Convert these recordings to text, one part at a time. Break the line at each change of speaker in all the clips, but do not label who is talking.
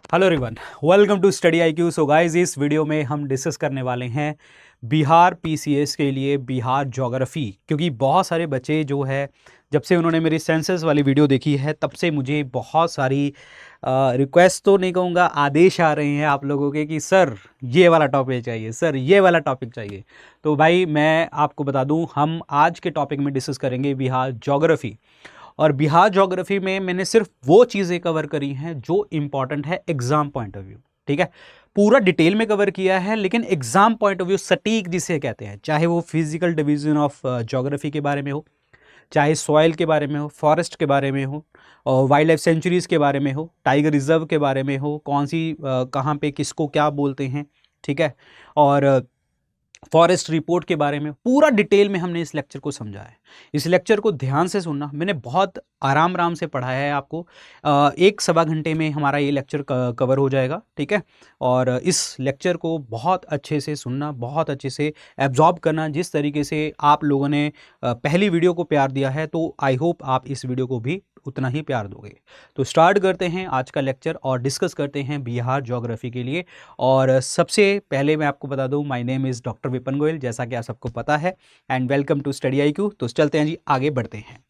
Hello everyone, welcome to study IQ. So guys, इस video में हम डिस्कस करने वाले हैं बिहार पीसीएस के लिए बिहार ज्योग्राफी। क्योंकि बहुत सारे बच्चे जो है, जब से उन्होंने मेरी सेंसस वाली वीडियो देखी है तब से मुझे बहुत सारी रिक्वेस्ट तो नहीं कहूँगा, आदेश आ रहे हैं आप लोगों के कि सर ये वाला टॉपिक चाहिए, सर ये वाला टॉपिक चाहिए। तो भाई मैं आपको बता दूं, हम आज के टॉपिक में डिस्कस करेंगे बिहार ज्योग्राफी। और बिहार ज्योग्राफी में मैंने सिर्फ वो चीज़ें कवर करी हैं जो इंपॉर्टेंट है एग्जाम पॉइंट ऑफ व्यू। ठीक है, पूरा डिटेल में कवर किया है, लेकिन एग्जाम पॉइंट ऑफ व्यू सटीक जिसे कहते हैं, चाहे वो फिजिकल डिवीजन ऑफ ज्योग्राफी के बारे में हो, चाहे सॉइल के बारे में हो, फॉरेस्ट के बारे में हो, और वाइल्ड लाइफ सेंचुरीज़ के बारे में हो, टाइगर रिजर्व के बारे में हो, कौन सी कहाँ पे किसको क्या बोलते हैं। ठीक है, और फॉरेस्ट रिपोर्ट के बारे में पूरा डिटेल में हमने इस लेक्चर को समझा है। इस लेक्चर को ध्यान से सुनना, मैंने बहुत आराम आराम से पढ़ाया है आपको। एक सवा घंटे में हमारा ये लेक्चर कवर हो जाएगा। ठीक है, और इस लेक्चर को बहुत अच्छे से सुनना, बहुत अच्छे से एब्जॉर्ब करना। जिस तरीके से आप लोगों ने पहली वीडियो को प्यार दिया है, तो आई होप आप इस वीडियो को भी उतना ही प्यार दोगे। तो स्टार्ट करते हैं आज का लेक्चर और डिस्कस करते हैं बिहार ज्योग्राफी के लिए। और सबसे पहले मैं आपको बता दूं, my name is doctor Vipin Goyal, जैसा कि आप सबको पता है, and welcome to study IQ. तो चलते हैं जी, आगे बढ़ते हैं।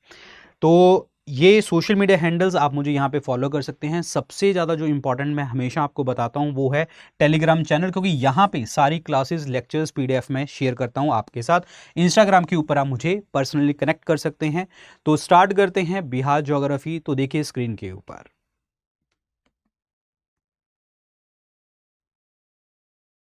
तो ये सोशल मीडिया हैंडल्स आप मुझे यहाँ पे फॉलो कर सकते हैं। सबसे ज़्यादा जो इंपॉर्टेंट मैं हमेशा आपको बताता हूँ वो है टेलीग्राम चैनल, क्योंकि यहाँ पे सारी क्लासेस, लेक्चर्स, पीडीएफ में शेयर करता हूँ आपके साथ। इंस्टाग्राम के ऊपर आप मुझे पर्सनली कनेक्ट कर सकते हैं। तो स्टार्ट करते हैं बिहार ज्योग्राफी। तो देखिए स्क्रीन के ऊपर,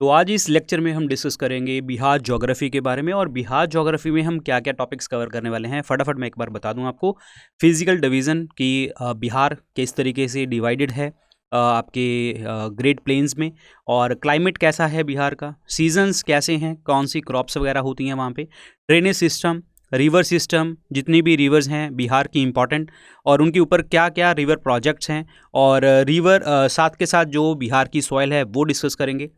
तो आज इस लेक्चर में हम डिस्कस करेंगे बिहार ज्योग्राफी के बारे में। और बिहार ज्योग्राफी में हम क्या क्या टॉपिक्स कवर करने वाले हैं, फटाफट मैं एक बार बता दूं आपको। फिजिकल डिवीज़न की बिहार किस तरीके से डिवाइडेड है आपके ग्रेट प्लेन्स में, और क्लाइमेट कैसा है बिहार का, सीजन्स कैसे हैं, कौन सी क्रॉप्स वगैरह होती हैं वहाँ पे, ड्रेनेज सिस्टम, रिवर सिस्टम, जितनी भी रिवर्स हैं बिहार की इंपॉर्टेंट, और उनके ऊपर क्या क्या रिवर प्रोजेक्ट्स हैं, और रिवर साथ के साथ जो बिहार की सॉइल है वो डिस्कस करेंगे।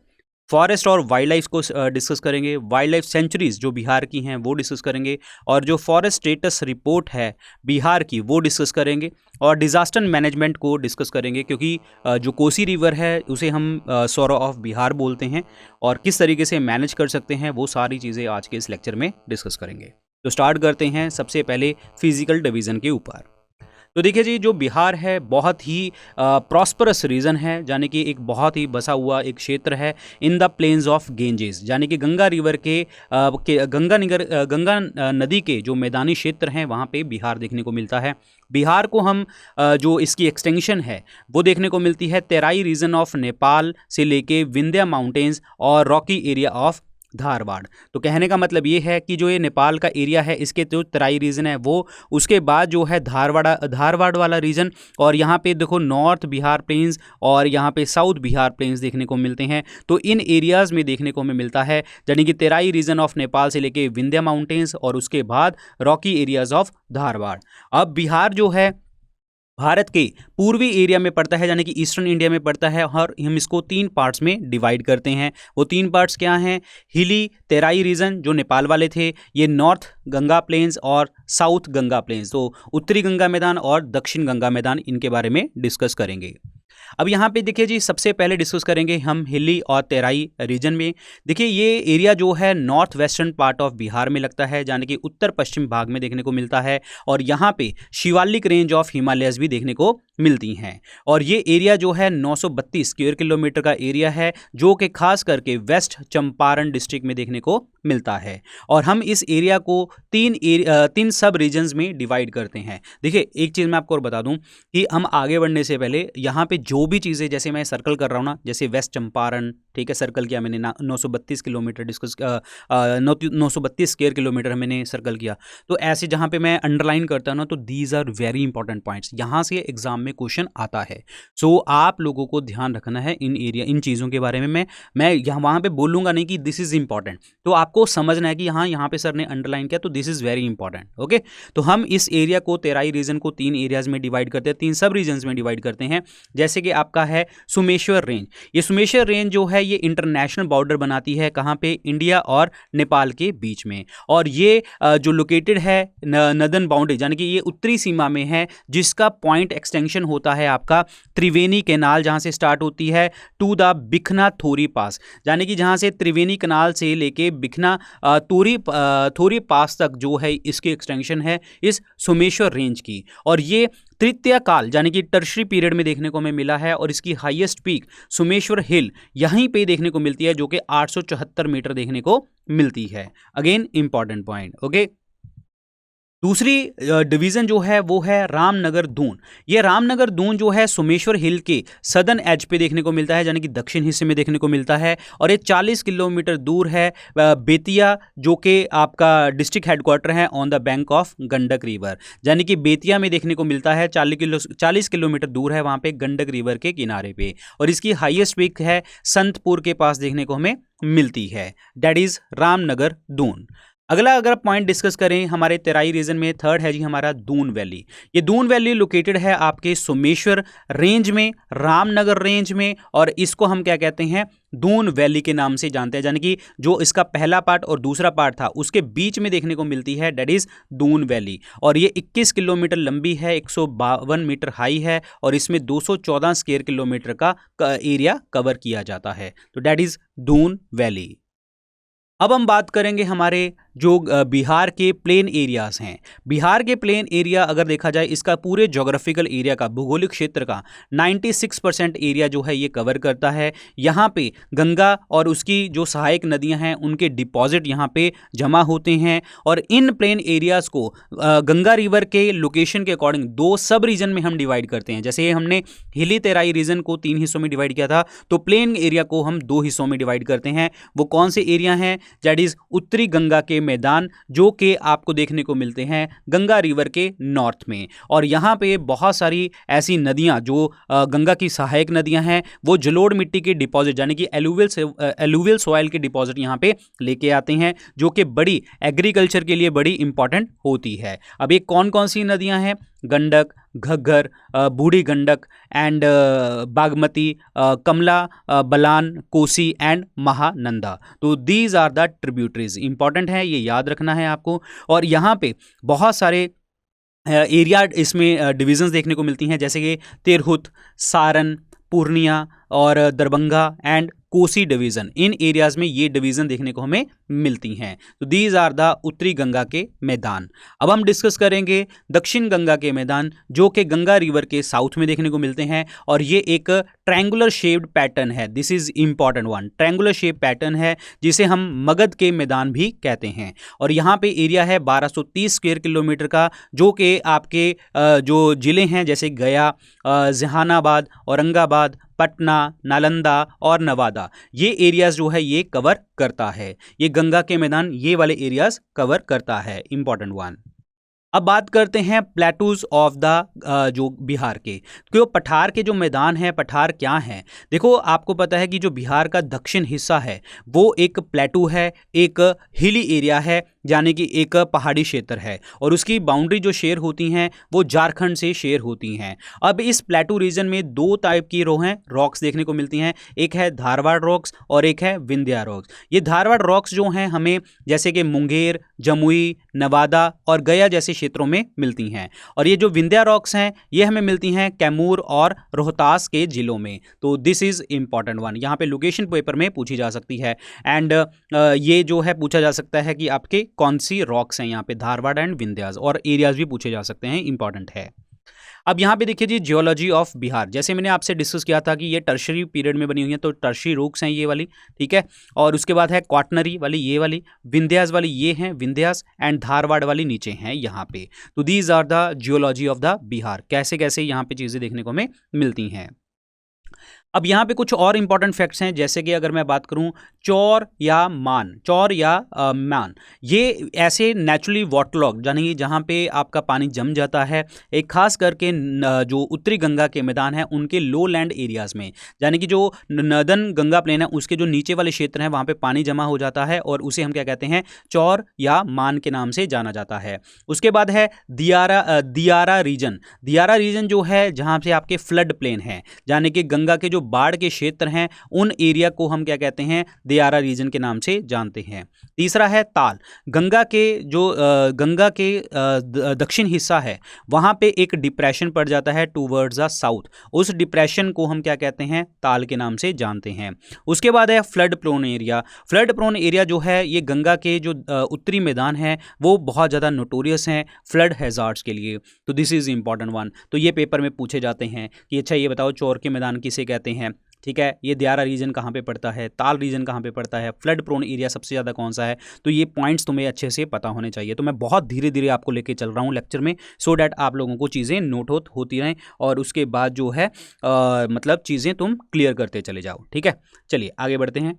फॉरेस्ट और वाइल्ड लाइफ को डिस्कस करेंगे। वाइल्ड लाइफ सेंचुरीज जो बिहार की हैं वो डिस्कस करेंगे, और जो फॉरेस्ट स्टेटस रिपोर्ट है बिहार की वो डिस्कस करेंगे, और डिज़ास्टर मैनेजमेंट को डिस्कस करेंगे, क्योंकि जो कोसी रिवर है उसे हम सौरो ऑफ बिहार बोलते हैं, और किस तरीके से मैनेज कर सकते हैं वो सारी चीज़ें आज के इस लेक्चर में डिस्कस करेंगे। तो स्टार्ट करते हैं सबसे पहले फिजिकल डिवीज़न के ऊपर। तो देखिए जी, जो बिहार है बहुत ही प्रॉस्परस रीजन है, यानी कि एक बहुत ही बसा हुआ एक क्षेत्र है in the plains of Ganges, यानी कि गंगा रिवर गंगा नदी के जो मैदानी क्षेत्र हैं वहाँ पे बिहार देखने को मिलता है। बिहार को हम जो इसकी एक्सटेंशन है वो देखने को मिलती है तेराई रीजन ऑफ नेपाल से लेके विंध्या माउंटेन्स और रॉकी एरिया ऑफ धारवाड़। तो कहने का मतलब ये है कि जो ये नेपाल का एरिया है, इसके जो तराई रीजन है वो, उसके बाद जो है धारवाड़ वाला रीजन, और यहाँ पे देखो नॉर्थ बिहार प्लेन्स और यहाँ पे साउथ बिहार प्लेन्स देखने को मिलते हैं। तो इन एरियाज़ में देखने को हमें मिलता है, यानी कि तेराई रीजन ऑफ नेपाल से लेके विंध्या माउंटेन्स और उसके बाद रॉकी एरियाज ऑफ धारवाड़। अब बिहार जो है भारत के पूर्वी एरिया में पड़ता है, यानी कि ईस्टर्न इंडिया में पड़ता है, और हम इसको 3 पार्ट्स में डिवाइड करते हैं। वो 3 पार्ट्स क्या हैं? हिली तेराई रीजन जो नेपाल वाले थे, ये नॉर्थ गंगा प्लेन्स और साउथ गंगा प्लेन्स, तो उत्तरी गंगा मैदान और दक्षिण गंगा मैदान, इनके बारे में डिस्कस करेंगे। अब यहाँ पे देखिए जी, सबसे पहले डिस्कस करेंगे हम हिली और तेराई रीजन में। देखिए ये एरिया जो है north western part of Bihar में लगता है, यानी कि उत्तर पश्चिम भाग में देखने को मिलता है, और यहाँ पे शिवालिक रेंज ऑफ हिमालयस भी देखने को मिलती हैं। और ये एरिया जो है 932 स्क्वायर किलोमीटर का एरिया है, जो कि खास करके वेस्ट चंपारण डिस्ट्रिक्ट में देखने को मिलता है। और हम इस एरिया को 3 सब रीजन्स में डिवाइड करते हैं। देखिए एक चीज़ मैं आपको और बता दूं कि हम आगे बढ़ने से पहले यहाँ पे जो भी चीज़ें, जैसे मैं सर्कल कर रहा हूँ ना, जैसे वेस्ट चंपारण, ठीक है, सर्कल किया मैंने 932 किलोमीटर 932 स्क्वायर किलोमीटर मैंने सर्कल किया। तो ऐसे जहाँ पे मैं अंडरलाइन करता हूँ ना, तो these are very important points, यहाँ से एग्जाम में क्वेश्चन आता है। सो आप लोगों को ध्यान रखना है इन चीज़ों के बारे में। मैं यहाँ वहाँ पे बोलूँगा नहीं कि दिस इज़ इंपॉर्टेंट, तो आपको समझना है कि हाँ यहाँ पे सर ने अंडरलाइन किया तो this is very important. Okay, तो हम इस एरिया को, तेराई रीजन को 3 एरियाज में डिवाइड करते हैं, 3 सब रीजन्स में डिवाइड करते हैं। जैसे कि आगे आपका है सुमेश्वर रेंज। ये सुमेश्वर रेंज जो है ये इंटरनेशनल बॉर्डर बनाती है, कहाँ पे, इंडिया और नेपाल के बीच में। और ये जो लोकेटेड है नदर्न बाउंड्री यानी कि ये उत्तरी सीमा में है, जिसका पॉइंट एक्सटेंशन होता है आपका त्रिवेणी कैनाल जहाँ से स्टार्ट होती है टू द बिखना थोरी पास, यानी कि जहाँ से त्रिवेणी कैनाल से लेके बिखना थोरी पास तक जो है इसकी एक्सटेंशन है इस सोमेश्वर रेंज की। और ये तृतीय काल यानी कि टर्शरी पीरियड में देखने को हमें मिला है। और इसकी हाईएस्ट पीक सोमेश्वर हिल यहीं पे देखने को मिलती है, जो कि 874 मीटर देखने को मिलती है। Again important point. ओके, दूसरी डिवीज़न जो है वो है रामनगर दून। ये रामनगर दून जो है सोमेश्वर हिल के सदर्न एज पे देखने को मिलता है, यानी कि दक्षिण हिस्से में देखने को मिलता है। और ये 40 किलोमीटर दूर है बेतिया, जो कि आपका डिस्ट्रिक्ट हेडक्वार्टर है on the bank of Gandak river, यानी कि बेतिया में देखने को मिलता है। 40 किलोमीटर दूर है वहाँ पे गंडक रिवर के किनारे पे। और इसकी हाईएस्ट पीक है संतपुर के पास देखने को हमें मिलती है, दैट इज रामनगर दून। अगला अगर पॉइंट डिस्कस करें हमारे तेराई रीजन में, थर्ड है जी हमारा दून वैली। ये दून वैली लोकेटेड है आपके सोमेश्वर रेंज में, रामनगर रेंज में, और इसको हम क्या कहते हैं, दून वैली के नाम से जानते हैं। यानी कि जो इसका पहला पार्ट और दूसरा पार्ट था उसके बीच में देखने को मिलती है, दैट इज दून वैली। और ये 21 किलोमीटर लंबी है, 152 मीटर हाई है, और इसमें 214 स्क्वायर किलोमीटर का एरिया कवर किया जाता है। तो दैट इज दून वैली। अब हम बात करेंगे हमारे जो बिहार के प्लेन एरियाज हैं। बिहार के प्लेन एरिया अगर देखा जाए, इसका पूरे ज्योग्राफिकल एरिया का, भौगोलिक क्षेत्र का 96% एरिया जो है ये कवर करता है। यहाँ पे गंगा और उसकी जो सहायक नदियाँ हैं उनके डिपॉजिट यहाँ पे जमा होते हैं। और इन प्लेन एरियाज को गंगा रिवर के लोकेशन के अकॉर्डिंग 2 सब रीजन में हम डिवाइड करते हैं। जैसे हमने हिली तेराई रीजन को 3 हिस्सों में डिवाइड किया था, तो प्लेन एरिया को हम 2 हिस्सों में डिवाइड करते हैं। वो कौन से एरिया हैं, दैट इज उत्तरी गंगा के मैदान, जो कि आपको देखने को मिलते हैं गंगा रिवर के नॉर्थ में। और यहाँ पे बहुत सारी ऐसी नदियाँ जो गंगा की सहायक नदियाँ हैं, वो जलोढ़ मिट्टी के डिपॉजिट यानी कि एलुवियल सॉइल के डिपॉजिट यहाँ पे लेके आते हैं, जो कि बड़ी एग्रीकल्चर के लिए बड़ी इंपॉर्टेंट होती है। अब ये कौन कौन सी नदियाँ हैं, गंडक, घग्गर, बूढ़ी गंडक एंड बागमती, कमला, बलान, कोसी एंड महानंदा। तो these are the tributaries. Important है, ये याद रखना है आपको। और यहाँ पे बहुत सारे एरिया इसमें डिविजन्स देखने को मिलती हैं, जैसे कि तिरहुत, सारण, पूर्णिया और Darbhanga and Kosi division. In areas में ये डिवीजन देखने को हमें मिलती हैं। तो दीज आर द उत्तरी गंगा के मैदान। अब हम डिस्कस करेंगे दक्षिण गंगा के मैदान, जो कि गंगा रिवर के साउथ में देखने को मिलते हैं। और ये एक ट्रायंगुलर शेप्ड पैटर्न है, this is important one. Triangular shape pattern है जिसे हम मगध के मैदान भी कहते हैं। और यहाँ पे एरिया है 1230 स्क्वायर किलोमीटर का, जो कि आपके जो जिले हैं जैसे गया, जहानाबाद, औरंगाबाद, पटना, नालंदा और नवादा, ये एरियाज जो है ये कवर करता है। ये गंगा के मैदान ये वाले एरियाज कवर करता है, इंपॉर्टेंट वन। अब बात करते हैं प्लेटूज ऑफ द जो बिहार के, तो पठार के जो मैदान हैं, पठार क्या हैं। देखो आपको पता है कि जो बिहार का दक्षिण हिस्सा है वो एक प्लेटू है, एक हिली एरिया है, यानी कि एक पहाड़ी क्षेत्र है। और उसकी बाउंड्री जो शेयर होती हैं वो झारखंड से शेयर होती हैं। अब इस प्लेटू रीजन में 2 टाइप की रॉक्स देखने को मिलती हैं, एक है धारवाड़ रॉक्स और एक है विंध्या रॉक्स। ये धारवाड़ रॉक्स जो हैं हमें जैसे कि मुंगेर, जमुई, नवादा और गया जैसे क्षेत्रों में मिलती हैं। और ये जो विंध्या रॉक्स हैं ये हमें मिलती हैं कैमूर और रोहतास के जिलों में। तो दिस इज इंपॉर्टेंट वन, यहाँ पे लोकेशन पेपर में पूछी जा सकती है। एंड ये जो है पूछा जा सकता है कि आपके कौन सी रॉक्स हैं यहाँ पे, धारवाड़ एंड विंध्यास, और एरियाज भी पूछे जा सकते हैं, इंपॉर्टेंट है। अब यहाँ पे देखिए जी जियोलॉजी ऑफ बिहार, जैसे मैंने आपसे डिस्कस किया था कि ये टर्शरी पीरियड में बनी हुई है, तो टर्शरी रॉक्स हैं ये वाली, ठीक है। और उसके बाद है क्वाटनरी वाली ये वाली, विंध्यास वाली ये हैं विंध्यास, एंड धारवाड़ वाली नीचे हैं यहाँ पे। तो these are the geology of the Bihar, कैसे कैसे यहाँ पे चीज़ें देखने को हमें मिलती हैं। अब यहाँ पे कुछ और इंपॉर्टेंट फैक्ट्स हैं, जैसे कि अगर मैं बात करूँ चौर या मान, ये ऐसे नेचुरली वाटरलॉग यानी जहाँ पे आपका पानी जम जाता है, एक खास करके जो उत्तरी गंगा के मैदान हैं उनके लो लैंड एरियाज़ में, यानी कि जो नर्दर्न गंगा प्लेन है उसके जो नीचे वाले क्षेत्र हैं वहाँ पे पानी जमा हो जाता है और उसे हम क्या कहते हैं, चौर या मान के नाम से जाना जाता है। उसके बाद है दियारा रीजन जो है जहाँ से आपके फ्लड प्लेन है, यानी कि गंगा के जो बाढ़ के क्षेत्र हैं उन एरिया को हम क्या कहते हैं, दियारा रीजन के नाम से जानते हैं। तीसरा है ताल, गंगा के दक्षिण हिस्सा है वहां पे एक डिप्रेशन पड़ जाता है टूवर्ड्स द साउथ, उस डिप्रेशन को हम क्या कहते हैं, ताल के नाम से जानते हैं। उसके बाद है फ्लड प्रोन एरिया जो है ये गंगा के जो उत्तरी मैदान है वो बहुत ज़्यादा नोटोरियस हैं फ्लड हैजार्ड्स के लिए, तो दिस इज़ इंपॉर्टेंट वन। तो ये पेपर में पूछे जाते हैं कि अच्छा ये बताओ चौर के मैदान किसे कहते हैं, ठीक है, ये दियारा रीजन कहाँ पे पड़ता है, ताल रीजन कहाँ पे पड़ता है, फ्लड प्रोन एरिया सबसे ज़्यादा कौन सा है, तो ये पॉइंट्स तुम्हें अच्छे से पता होने चाहिए। तो मैं बहुत धीरे धीरे आपको लेके चल रहा हूँ लेक्चर में, सो डैट आप लोगों को चीज़ें नोट होती रहें और उसके बाद जो है मतलब चीज़ें तुम क्लियर करते चले जाओ, ठीक है। चलिए आगे बढ़ते हैं।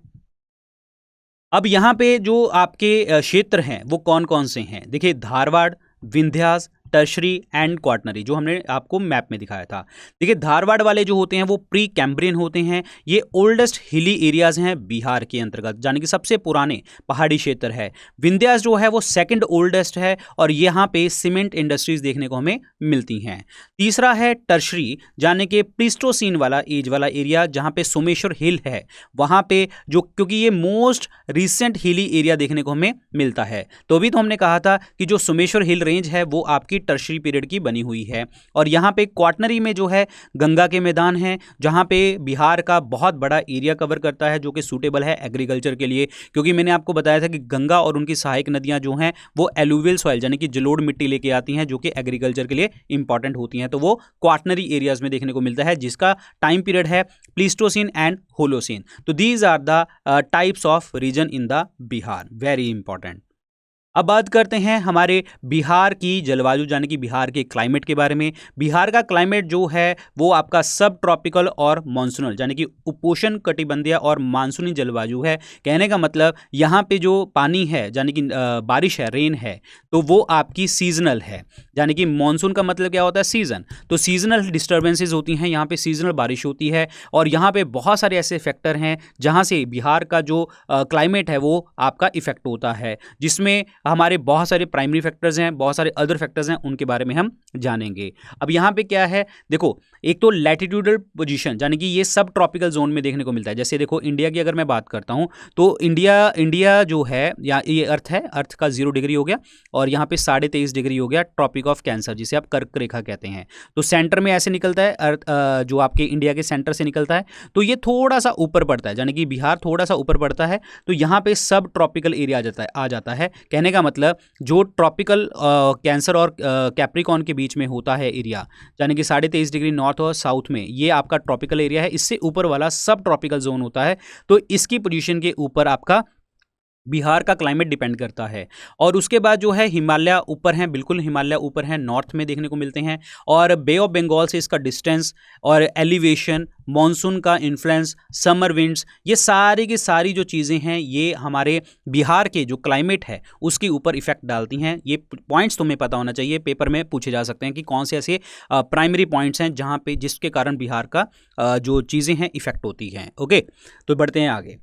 अब यहाँ पे जो आपके क्षेत्र हैं वो कौन कौन से हैं, देखिए Dharwad, Vindhyas, tertiary and quaternary, जो हमने आपको मैप में दिखाया था। देखिए धारवाड़ वाले जो होते हैं वो प्री कैम्ब्रियन होते हैं, ये ओल्डेस्ट हिली एरियाज हैं बिहार के अंतर्गत, यानी कि सबसे पुराने पहाड़ी क्षेत्र है। विंध्यास जो है वो सेकंड ओल्डेस्ट है और यहाँ पे सीमेंट इंडस्ट्रीज देखने को हमें मिलती हैं। तीसरा है टर्शरी, यानी कि प्लीस्टोसीन वाला एज वाला एरिया जहाँ पे सोमेश्वर हिल है, वहाँ पे जो क्योंकि ये मोस्ट रिसेंट हिली एरिया देखने को हमें मिलता है, तो अभी तो हमने कहा था कि जो सोमेश्वर हिल रेंज है वो आपकी टर्शरी पीरियड की बनी हुई है। और यहाँ पे क्वाटनरी में जो है गंगा के मैदान हैं जहाँ पे बिहार का बहुत बड़ा एरिया कवर करता है जो कि सूटेबल है एग्रीकल्चर के लिए, क्योंकि मैंने आपको बताया था कि गंगा और उनकी सहायक नदियाँ जो हैं वो एलुवियल सॉइल यानी कि जलोढ़ मिट्टी लेके आती हैं जो कि एग्रीकल्चर के लिए इंपॉर्टेंट होती हैं, तो वो क्वाटनरी एरियाज में देखने को मिलता है जिसका टाइम पीरियड है प्लीस्टोसीन एंड होलोसीन। तो these are the types of region in the Bihar, very important. अब बात करते हैं हमारे बिहार की जलवायु यानी कि बिहार के क्लाइमेट के बारे में। बिहार का क्लाइमेट जो है वो आपका सब ट्रॉपिकल और मानसूनल यानी कि उपोष्ण कटिबंधीय और मानसूनी जलवायु है। कहने का मतलब यहाँ पे जो पानी है यानी कि बारिश है, रेन है, तो वो आपकी सीजनल है, यानी कि मानसून का मतलब क्या होता है, सीजन, तो सीजनल डिस्टर्बेंसेज होती हैं, यहाँ पे सीजनल बारिश होती है और यहाँ पे बहुत सारे ऐसे फैक्टर हैं जहाँ से बिहार का जो क्लाइमेट है वो आपका इफेक्ट होता है, जिसमें हमारे बहुत सारे प्राइमरी फैक्टर्स हैं, बहुत सारे अदर फैक्टर्स हैं, उनके बारे में हम जानेंगे। अब यहाँ पे क्या है, देखो एक तो लैटिट्यूडल पोजीशन यानी कि ये सब ट्रॉपिकल जोन में देखने को मिलता है। जैसे देखो इंडिया की अगर मैं बात करता हूँ तो इंडिया जो है या ये अर्थ है, अर्थ का 0 डिग्री हो गया और यहाँ पे 23.5 डिग्री हो गया ट्रॉपिक ऑफ कैंसर जिसे आप कर्क रेखा कहते हैं। तो सेंटर में ऐसे निकलता है अर्थ, जो आपके इंडिया के सेंटर से निकलता है, तो ये थोड़ा सा ऊपर पड़ता है यानी कि बिहार थोड़ा सा ऊपर पड़ता है, तो यहाँ पे सब ट्रॉपिकल एरिया आ जाता है। कहने का मतलब जो ट्रॉपिकल कैंसर और कैप्रिकॉन के बीच में होता है एरिया यानी कि 23.5 डिग्री नॉर्थ और साउथ में, ये आपका ट्रॉपिकल एरिया है। इससे ऊपर वाला सब ट्रॉपिकल जोन होता है, तो इसकी पोजीशन के ऊपर आपका बिहार का क्लाइमेट डिपेंड करता है। और उसके बाद जो है हिमालय ऊपर हैं, बिल्कुल हिमालय ऊपर हैं, नॉर्थ में देखने को मिलते हैं। और बे ऑफ बंगाल से इसका डिस्टेंस और एलिवेशन, मॉनसून का इन्फ्लुएंस, समर विंड्स, ये सारी की सारी जो चीज़ें हैं ये हमारे बिहार के जो क्लाइमेट है उसके ऊपर इफेक्ट डालती हैं। ये पॉइंट्स तुम्हें पता होना चाहिए, पेपर में पूछे जा सकते हैं कि कौन से ऐसे प्राइमरी पॉइंट्स हैं जहाँ पे जिसके कारण बिहार का जो चीज़ें हैं इफेक्ट होती हैं। ओके, तो बढ़ते हैं आगे।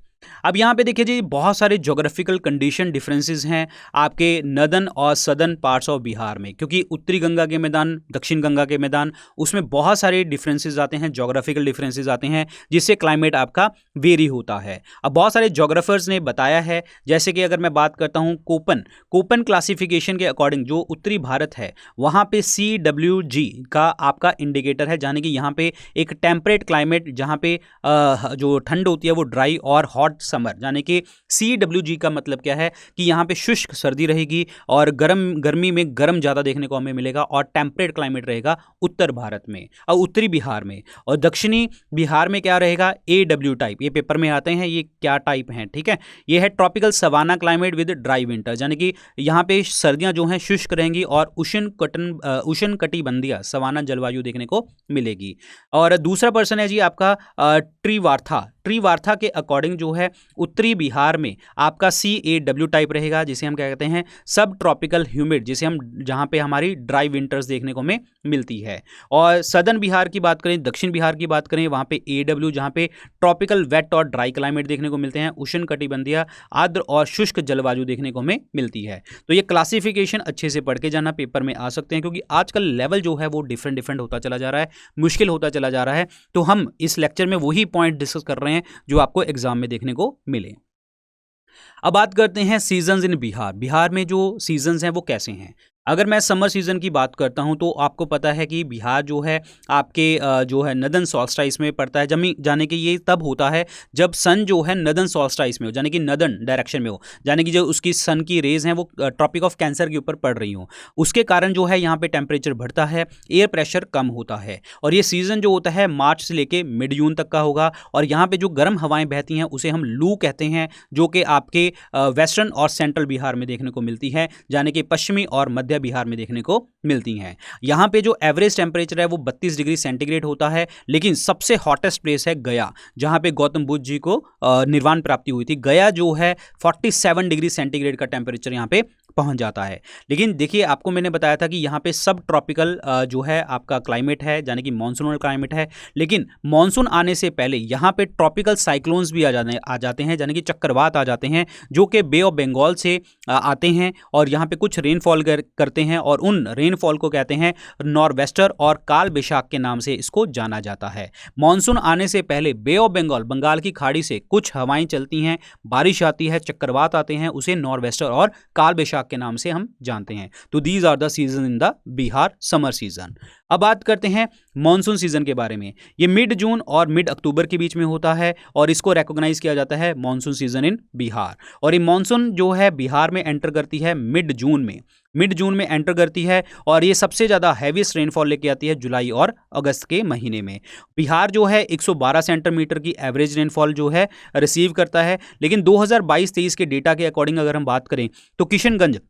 अब यहाँ पे देखिए जी बहुत सारे ज्योग्राफिकल कंडीशन डिफरेंसेस हैं आपके नदर्न और सदर्न पार्ट्स ऑफ बिहार में, क्योंकि उत्तरी गंगा के मैदान, दक्षिण गंगा के मैदान, उसमें बहुत सारे डिफरेंसेस आते हैं, ज्योग्राफिकल डिफरेंसेस आते हैं जिससे क्लाइमेट आपका वेरी होता है। अब बहुत सारे ज्योग्राफर्स ने बताया है, जैसे कि अगर मैं बात करता हूँ कोपन क्लासिफिकेशन के अकॉर्डिंग जो उत्तरी भारत है वहाँ पे CWG का आपका इंडिकेटर है, यानी कि यहाँ पे एक टेम्परेट क्लाइमेट जहाँ पे जो ठंड होती है वो ड्राई और हॉट हॉट समर, यानी कि CWG का मतलब क्या है कि यहाँ पे शुष्क सर्दी रहेगी और गर्मी में गर्म ज़्यादा देखने को हमें मिलेगा और टेम्परेट क्लाइमेट रहेगा उत्तर भारत में और उत्तरी बिहार में। और दक्षिणी बिहार में क्या रहेगा, AW टाइप, ये पेपर में आते हैं, ये क्या टाइप हैं, ठीक है। ये है tropical savanna climate with dry winter, यानी कि यहाँ पे सर्दियाँ जो हैं शुष्क रहेंगी और उष्ण कटिबंधीय सवाना जलवायु देखने को मिलेगी। और दूसरा पर्सन है जी आपका ट्रीवार्था के अकॉर्डिंग जो है उत्तरी बिहार में आपका CAW टाइप रहेगा, जिसे हम क्या कहते हैं सब ट्रॉपिकल ह्यूमिड, जिसे हम जहाँ पे हमारी ड्राई विंटर्स देखने को हमें मिलती है। और सदर्न बिहार की बात करें, दक्षिण बिहार की बात करें, वहाँ पे AW, जहाँ पे ट्रॉपिकल वेट और ड्राई क्लाइमेट देखने को मिलते हैं, उष्ण कटिबंधीय आर्द्र और शुष्क जलवायु देखने को हमें मिलती है। तो ये क्लासिफिकेशन अच्छे से पढ़ के जाना, पेपर में आ सकते हैं, क्योंकि आजकल लेवल जो है वो डिफरेंट होता चला जा रहा है, मुश्किल होता चला जा रहा है। तो हम इस लेक्चर में वही पॉइंट डिस्कस कर रहे हैं जो आपको एग्जाम में देखने को मिले। अब बात करते हैं सीजन्स इन बिहार। बिहार में जो सीजन्स हैं वो कैसे हैं। अगर मैं समर सीज़न की बात करता हूं तो आपको पता है कि बिहार जो है आपके जो है नदन सॉल्स्टाइस में पड़ता है, जाने कि ये तब होता है जब सन जो है नदन सॉल्स्टाइस में हो, यानी कि नदन डायरेक्शन में हो, यानी कि जो उसकी सन की रेज हैं वो ट्रॉपिक ऑफ कैंसर के ऊपर पड़ रही हो। उसके कारण जो है यहाँ पे टेम्परेचर बढ़ता है, एयर प्रेशर कम होता है। और ये सीज़न जो होता है मार्च से लेके मिड जून तक का होगा। और यहाँ पे जो गर्म हवाएं बहती हैं उसे हम लू कहते हैं, जो कि आपके वेस्टर्न और सेंट्रल बिहार में देखने को मिलती है, यानी कि पश्चिमी और मध्य बिहार में देखने को मिलती हैं। यहाँ पे जो एवरेज टेम्परेचर है वो 32 डिग्री सेंटीग्रेड होता है। लेकिन सबसे हॉटेस्ट प्लेस है गया, जहाँ पे गौतम बुद्ध जी को निर्वाण प्राप्ति हुई थी। गया जो है 47 डिग्री सेंटीग्रेड का टेम्परेचर यहाँ पे पहुंच जाता है। लेकिन देखिए, आपको मैंने बताया था कि यहाँ पे सब ट्रॉपिकल जो है आपका क्लाइमेट है, यानी कि मॉनसूनल क्लाइमेट है। लेकिन मॉनसून आने से पहले यहाँ पे ट्रॉपिकल साइक्लोन्स भी आ जाते हैं, यानी कि चक्रवात आ जाते हैं, जो कि बे ऑफ बंगाल से आते हैं और यहाँ पे कुछ रेनफॉल करते हैं। और उन रेनफॉल को कहते हैं नॉर्वेस्टर और काल बैशाख के नाम से इसको जाना जाता है। मॉनसून आने से पहले बे ऑफ बंगाल, बंगाल की खाड़ी से कुछ हवाएं चलती हैं, बारिश आती है, चक्रवात आते हैं, उसे नॉर्वेस्टर और काल बैशाख के नाम से हम जानते हैं। तो these are the season in the Bihar summer season. अब बात करते हैं मॉनसून सीजन के बारे में। ये मिड जून और मिड अक्टूबर के बीच में होता है और इसको रिकॉग्नाइज किया जाता है मॉनसून सीजन इन बिहार। और ये मॉनसून जो है बिहार में एंटर करती है मिड जून में एंटर करती है और ये सबसे ज़्यादा हैवीएस्ट रेनफॉल लेके आती है जुलाई और अगस्त के महीने में। बिहार जो है 112 सेंटीमीटर की एवरेज रेनफॉल जो है रिसीव करता है। लेकिन 2022-23 के डेटा के अकॉर्डिंग अगर हम बात करें तो किशनगंज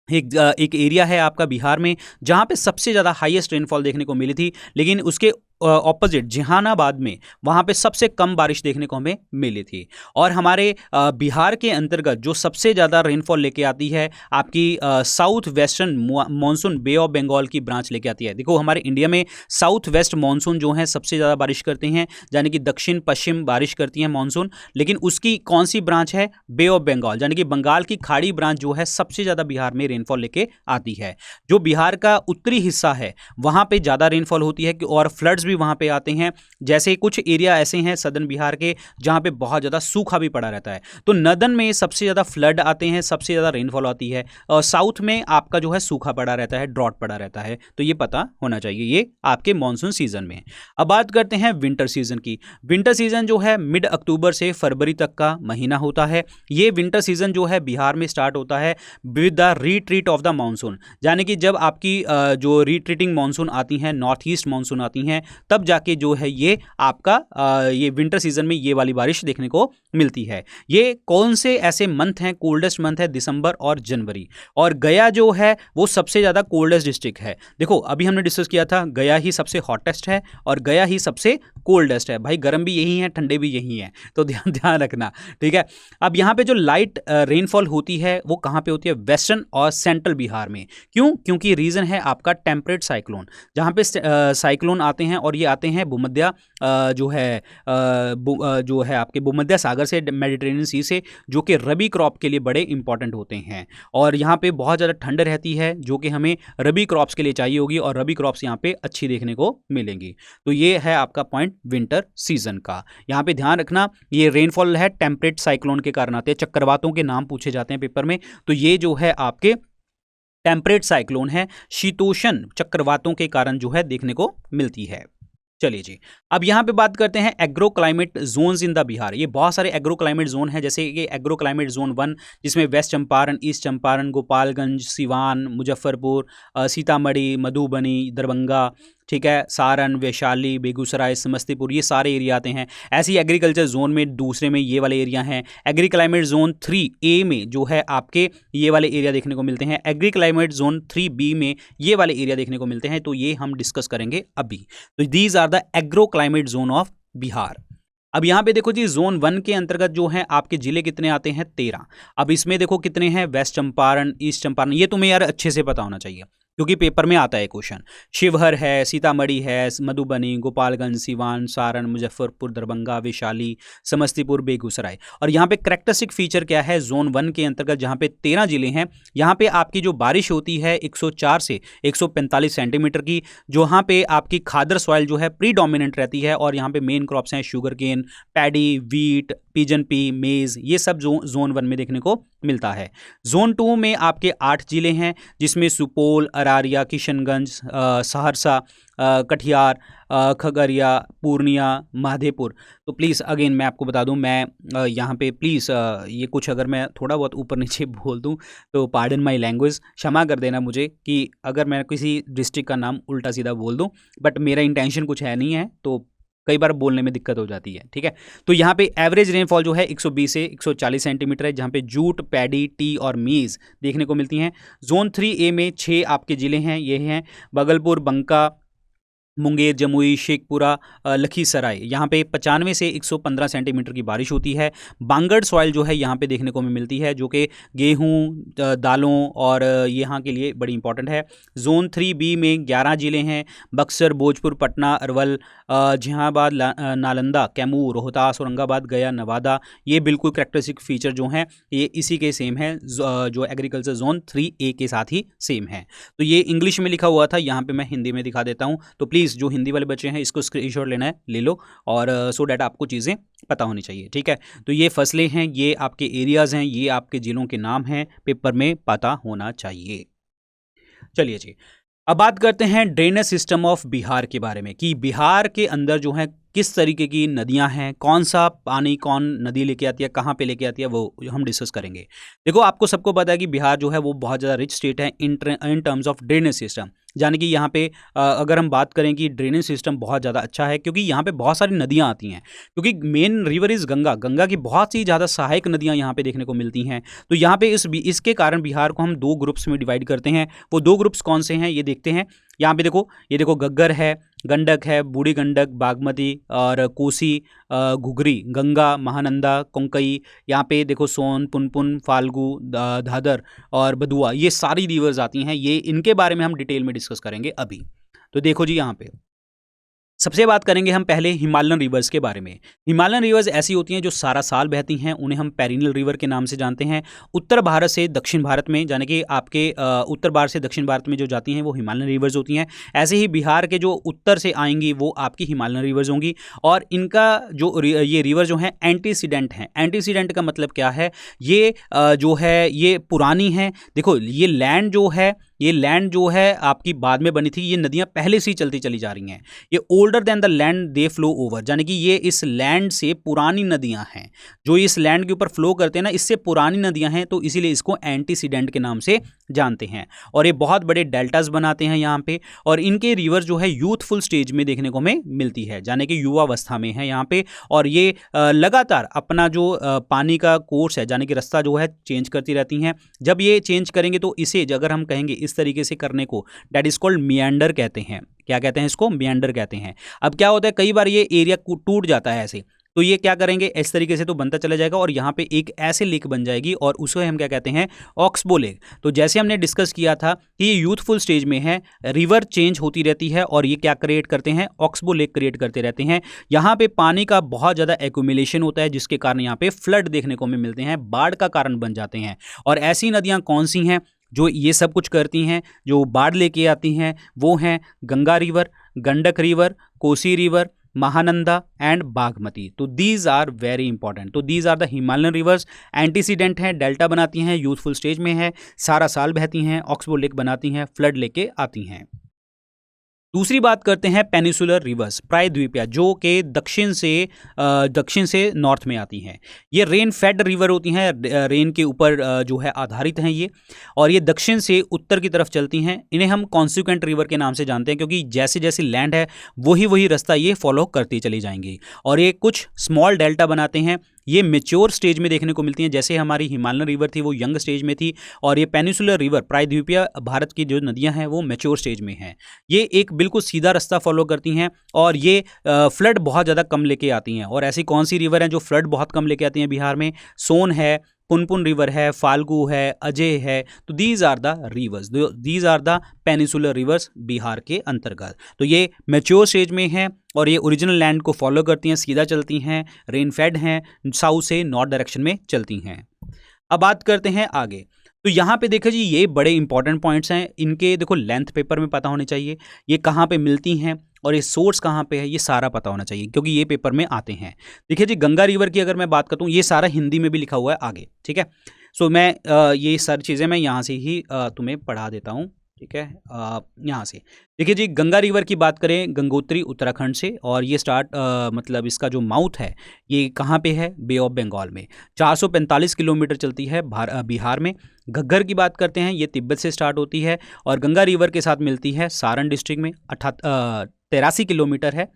एक एरिया है आपका बिहार में जहाँ पे सबसे ज़्यादा हाईएस्ट रेनफॉल देखने को मिली थी। लेकिन उसके ऑपोजिट जहानाबाद में वहाँ पे सबसे कम बारिश देखने को हमें मिली थी। और हमारे बिहार के अंतर्गत जो सबसे ज़्यादा रेनफॉल लेके आती है आपकी south western monsoon Bay of Bengal की ब्रांच लेके आती है। देखो, हमारे इंडिया में साउथ वेस्ट मॉनसून जो है सबसे ज़्यादा बारिश करते हैं, यानी कि दक्षिण पश्चिम बारिश करती है मॉनसून। लेकिन उसकी कौन सी ब्रांच है? बे ऑफ बंगाल, यानी कि बंगाल की खाड़ी ब्रांच जो है सबसे ज़्यादा बिहार में रेनफॉल लेके आती है। जो बिहार का उत्तरी हिस्सा है वहाँ पर ज़्यादा रेनफॉल होती है और फ्लड्स भी वहाँ पे आते हैं। जैसे कुछ एरिया ऐसे हैं सदर्न बिहार के जहाँ पे बहुत ज़्यादा सूखा भी पड़ा रहता है। तो नदन में सबसे ज़्यादा फ्लड आते हैं, सबसे ज़्यादा रेनफॉल आती है। और साउथ में आपका जो है सूखा पड़ा रहता है, ड्रॉट पड़ा रहता है। तो ये पता होना चाहिए, ये आपके मानसून सीजन में। अब बात करते हैं विंटर सीजन की। विंटर सीजन जो है मिड अक्टूबर से फरवरी तक का महीना होता है। ये विंटर सीजन जो है बिहार में स्टार्ट होता है with the retreat of the monsoon, यानी कि जब आपकी जो रिट्रीटिंग मानसून आती हैं, नॉर्थ ईस्ट मानसून आती हैं, तब जाके जो है ये आपका ये विंटर सीजन में ये वाली बारिश देखने को मिलती है। ये कौन से ऐसे मंथ हैं? कोल्डेस्ट मंथ है दिसंबर और जनवरी। और गया जो है वो सबसे ज़्यादा कोल्डेस्ट डिस्ट्रिक्ट है। देखो, अभी हमने डिस्कस किया था गया ही सबसे हॉटेस्ट है और गया ही सबसे कोल्डेस्ट है। भाई, गर्म भी यही है, ठंडे भी यही हैं, तो ध्यान रखना, ठीक है। अब यहाँ पे जो लाइट रेनफॉल होती है वो कहाँ पे होती है? वेस्टर्न और सेंट्रल बिहार में। क्यों? क्योंकि रीजन है आपका टेम्परेट साइक्लोन, जहाँ पे साइक्लोन आते हैं और ये आते हैं भूमध्य जो है आपके भूमध्य सागर से, मेडिटेरेनियन सी से, जो कि रबी क्रॉप के लिए बड़े इंपॉर्टेंट होते हैं। और यहाँ पे बहुत ज़्यादा ठंड रहती है जो कि हमें रबी क्रॉप्स के लिए चाहिए होगी और रबी क्रॉप्स यहाँ पे अच्छी देखने को मिलेंगी। तो ये है आपका पॉइंट विंटर सीजन का। यहाँ पे ध्यान रखना, ये रेनफॉल है टेम्परेट साइक्लोन के कारण आते हैं। चक्रवातों के नाम पूछे जाते हैं पेपर में, तो ये जो है आपके टेम्परेट साइक्लोन है, शीतोष्ण चक्रवातों के कारण जो है देखने को मिलती है। चलिए जी, अब यहाँ पे बात करते हैं agro climate zones in the Bihar. ये बहुत सारे एग्रो क्लाइमेट जोन है, जैसे ये एग्रो क्लाइमेट जोन 1 जिसमें वेस्ट चंपारण, ईस्ट चंपारण, गोपालगंज, सिवान, मुजफ्फरपुर, सीतामढ़ी, मधुबनी, दरभंगा, ठीक है, सारण, वैशाली, बेगूसराय, समस्तीपुर, ये सारे एरिया आते हैं। ऐसे ही एग्रीकल्चर जोन में दूसरे में ये वाले एरिया हैं। एग्री क्लाइमेट जोन 3A में जो है आपके ये वाले एरिया देखने को मिलते हैं। एग्री क्लाइमेट जोन 3B में ये वाले एरिया देखने को मिलते हैं, तो ये हम डिस्कस करेंगे अभी। तो these are the agro climate zone of Bihar. अब यहाँ पे देखो जी, जोन 1 के अंतर्गत जो है आपके जिले कितने आते हैं, 13। अब इसमें देखो कितने हैं, वेस्ट चंपारण, ईस्ट चंपारण, ये तुम्हें यार अच्छे से पता होना चाहिए क्योंकि पेपर में आता है क्वेश्चन। शिवहर है, सीतामढ़ी है, मधुबनी, गोपालगंज, सिवान, सारण, मुजफ्फरपुर, दरभंगा, वैशाली, समस्तीपुर, बेगूसराय। और यहाँ पे कैरेक्टरिस्टिक फीचर क्या है, जोन 1 के अंतर्गत जहाँ पे 13 जिले हैं, यहाँ पे आपकी जो बारिश होती है 104 से 145 सेंटीमीटर की, जहाँ पे आपकी खादर सॉइल जो है प्रीडोमिनेंट रहती है। और यहाँ पे मेन क्रॉप्स हैं sugar cane, paddy, wheat, pigeon pea, maize, ये सब जोन 1 में देखने को मिलता है। जोन 2 में आपके 8 जिले हैं, जिसमें सुपौल, अरारिया, किशनगंज, सहरसा, कटिहार, खगड़िया, पूर्णिया, माधेपुर। तो प्लीज़ अगेन मैं आपको बता दूं, मैं यहाँ पे प्लीज़ ये कुछ अगर मैं थोड़ा बहुत ऊपर नीचे बोल दूं तो पार्डन माय लैंग्वेज, क्षमा कर देना मुझे कि अगर मैं किसी डिस्ट्रिक्ट का नाम उल्टा सीधा बोल दूं, बट मेरा इंटेंशन कुछ है नहीं है, तो कई बार बोलने में दिक्कत हो जाती है, ठीक है। तो यहाँ पे एवरेज रेनफॉल जो है 120 से 140 सेंटीमीटर है, जहाँ पे जूट, पैडी, टी और मीज़ देखने को मिलती हैं। जोन 3A में 6 आपके ज़िले हैं, ये हैं बगलपुर, बंका, मुंगेर, जमुई, शेखपुरा, लखीसराय। यहाँ पे 95 से 115 सेंटीमीटर की बारिश होती है। बांगड़ सॉइल जो है यहाँ पे देखने को मिलती है, जो कि गेहूँ, दालों और यहाँ के लिए बड़ी इंपॉर्टेंट है। जोन 3B में 11 ज़िले हैं, बक्सर, भोजपुर, पटना, अरवल, जहांगीरबाद, नालंदा, कैमूर, रोहतास, औरंगाबाद, गया, नवादा। ये बिल्कुल कैरेक्टरिस्टिक फीचर जो हैं ये इसी के सेम है, जो एग्रीकल्चर जोन 3A के साथ ही सेम है। तो ये इंग्लिश में लिखा हुआ था, यहाँ पे मैं हिंदी में दिखा देता हूँ। तो प्लीज़ जो हिंदी वाले बच्चे हैं इसको स्क्रीनशॉट लेना है, ले लो, और सो डैट आपको चीज़ें पता होनी चाहिए, ठीक है। तो ये फसलें हैं, ये आपके एरियाज़ हैं, ये आपके ज़िलों के नाम हैं, पेपर में पता होना चाहिए। चलिए जी, अब बात करते हैं ड्रेनेज सिस्टम ऑफ बिहार के बारे में, कि बिहार के अंदर जो है किस तरीके की नदियां हैं, कौन सा पानी कौन नदी लेके आती है, कहाँ पे लेके आती है, वो हम डिस्कस करेंगे। देखो, आपको सबको पता है कि बिहार जो है वो बहुत ज़्यादा रिच स्टेट है in terms of drainage system. यानी कि यहाँ पे अगर हम बात करें कि ड्रेनेज सिस्टम बहुत ज़्यादा अच्छा है, क्योंकि यहाँ पे बहुत सारी नदियाँ आती हैं, क्योंकि main river is Ganga. Ganga की बहुत सी ज़्यादा सहायक नदियाँ यहाँ पे देखने को मिलती हैं। तो यहाँ पे इसके कारण बिहार को हम 2 ग्रुप्स में डिवाइड करते हैं। वो 2 ग्रुप्स कौन से हैं ये देखते हैं। यहाँ पे देखो, ये देखो, गग्गर है, गंडक है, बूढ़ी गंडक, बागमती और कोसी, घुघरी, गंगा, महानंदा, कोंकई। यहाँ पे देखो सोन, पुनपुन, फाल्गु, दादर और बदुआ, ये सारी रिवर्स आती हैं। ये इनके बारे में हम डिटेल में डिस्कस करेंगे अभी। तो देखो जी, यहाँ पे सबसे बात करेंगे हम पहले हिमालयन रिवर्स के बारे में। हिमालयन रिवर्स ऐसी होती हैं जो सारा साल बहती हैं, उन्हें हम पेरिनियल रिवर के नाम से जानते हैं। उत्तर भारत से दक्षिण भारत में, यानी कि आपके उत्तर भारत से दक्षिण भारत में जो जाती हैं वो हिमालयन रिवर्स होती हैं। ऐसे ही बिहार के जो उत्तर से आएंगी वो आपकी हिमालयन रिवर्स होंगी। और इनका जो ये रिवर जो है एंटीसीडेंट हैं। एंटीसीडेंट का मतलब क्या है, ये जो है ये पुरानी है। देखो, ये लैंड जो है आपकी बाद में बनी थी, ये नदियाँ पहले से ही चलती चली जा रही हैं। ये older than the land they flow over, यानी कि ये इस लैंड से पुरानी नदियाँ हैं। जो इस लैंड के ऊपर फ्लो करते हैं ना, इससे पुरानी नदियाँ हैं, तो इसीलिए इसको एंटीसीडेंट के नाम से जानते हैं। और ये बहुत बड़े डेल्टास बनाते हैं यहाँ पे। और इनके रिवर जो है यूथफुल स्टेज में देखने को हमें मिलती है, यानी कि युवावस्था में है यहाँ पे। और ये लगातार अपना जो पानी का कोर्स है, यानी कि रास्ता जो है चेंज करती रहती हैं। जब ये चेंज करेंगे तो इसे अगर हम कहेंगे इस तरीके से करने को, दैट इज कॉल्ड मियांडर कहते हैं। क्या कहते हैं इसको? मियांडर कहते हैं। अब क्या होता है, कई बार ये एरिया टूट जाता है ऐसे, तो ये क्या करेंगे, इस तरीके से तो बनता चला जाएगा और यहाँ पे एक ऐसे लेक बन जाएगी और उसे हम क्या कहते हैं, ऑक्सबो लेक। तो जैसे हमने डिस्कस किया था कि ये यूथफुल स्टेज में है, रिवर चेंज होती रहती है और ये क्या क्रिएट करते हैं, ऑक्सबो लेक क्रिएट करते रहते हैं। यहाँ पे पानी का बहुत ज़्यादा एक्यूमुलेशन होता है, जिसके कारण यहाँ पे फ्लड देखने को हमें मिलते हैं, बाढ़ का कारण बन जाते हैं। और ऐसी नदियाँ कौन सी हैं जो ये सब कुछ करती हैं, जो बाढ़ लेके आती हैं? वो हैं Ganga river, Gandak river, Kosi river, Mahananda and Bagmati. तो दीज आर वेरी इंपॉर्टेंट। तो these are the Himalayan rivers. Antecedent हैं, डेल्टा बनाती हैं, यूथफुल स्टेज में है, सारा साल बहती हैं, ऑक्सबो लेक बनाती हैं, फ्लड लेके आती हैं। दूसरी बात करते हैं पेनिसुलर रिवर्स, प्रायद्वीपीय, जो कि दक्षिण से नॉर्थ में आती हैं। ये रेन फेड रिवर होती हैं, रेन के ऊपर जो है आधारित हैं ये, और ये दक्षिण से उत्तर की तरफ चलती हैं। इन्हें हम कॉन्सिक्वेंट रिवर के नाम से जानते हैं, क्योंकि जैसे जैसे लैंड है वही रास्ता ये फॉलो करती चली जाएंगी, और ये कुछ स्मॉल डेल्टा बनाते हैं। ये मेच्योर स्टेज में देखने को मिलती हैं, जैसे हमारी हिमालयन रिवर थी वो यंग स्टेज में थी, और ये पेनिसुलर रिवर, प्रायद्वीपीय भारत की जो नदियां हैं वो मेच्योर स्टेज में हैं। ये एक बिल्कुल सीधा रास्ता फॉलो करती हैं, और ये फ्लड बहुत ज़्यादा कम लेके आती हैं। और ऐसी कौन सी रिवर हैं जो फ्लड बहुत कम लेके आती हैं बिहार में? सोन है, पुनपुन रिवर है, फाल्गु है, अजय है। तो these are the rivers, these are the peninsular rivers Bihar के अंतर्गत। तो ये मैच्योर स्टेज में हैं, और ये ओरिजिनल लैंड को फॉलो करती हैं, सीधा चलती हैं, रेन फेड हैं, साउथ से नॉर्थ डायरेक्शन में चलती हैं। अब बात करते हैं आगे। तो यहाँ पे देखो जी, ये बड़े इंपॉर्टेंट पॉइंट्स हैं, इनके देखो लेंथ पेपर में पता होने चाहिए, ये कहाँ पे मिलती हैं और ये सोर्स कहाँ पे है, ये सारा पता होना चाहिए, क्योंकि ये पेपर में आते हैं। देखिए जी, गंगा रिवर की अगर मैं बात करता हूँ, ये सारा हिंदी में भी लिखा हुआ है आगे, ठीक है। सो मैं ये सारी चीज़ें मैं यहाँ से ही तुम्हें पढ़ा देता हूँ, ठीक है। यहाँ से देखिए जी, गंगा रिवर की बात करें गंगोत्री उत्तराखंड से, और ये स्टार्ट मतलब इसका जो माउथ है ये कहाँ पे है? बे ऑफ बंगाल में। 445 किलोमीटर चलती है बिहार में। घग्गर की बात करते हैं, ये तिब्बत से स्टार्ट होती है और गंगा रिवर के साथ मिलती है सारण डिस्ट्रिक्ट में, 83 किलोमीटर है।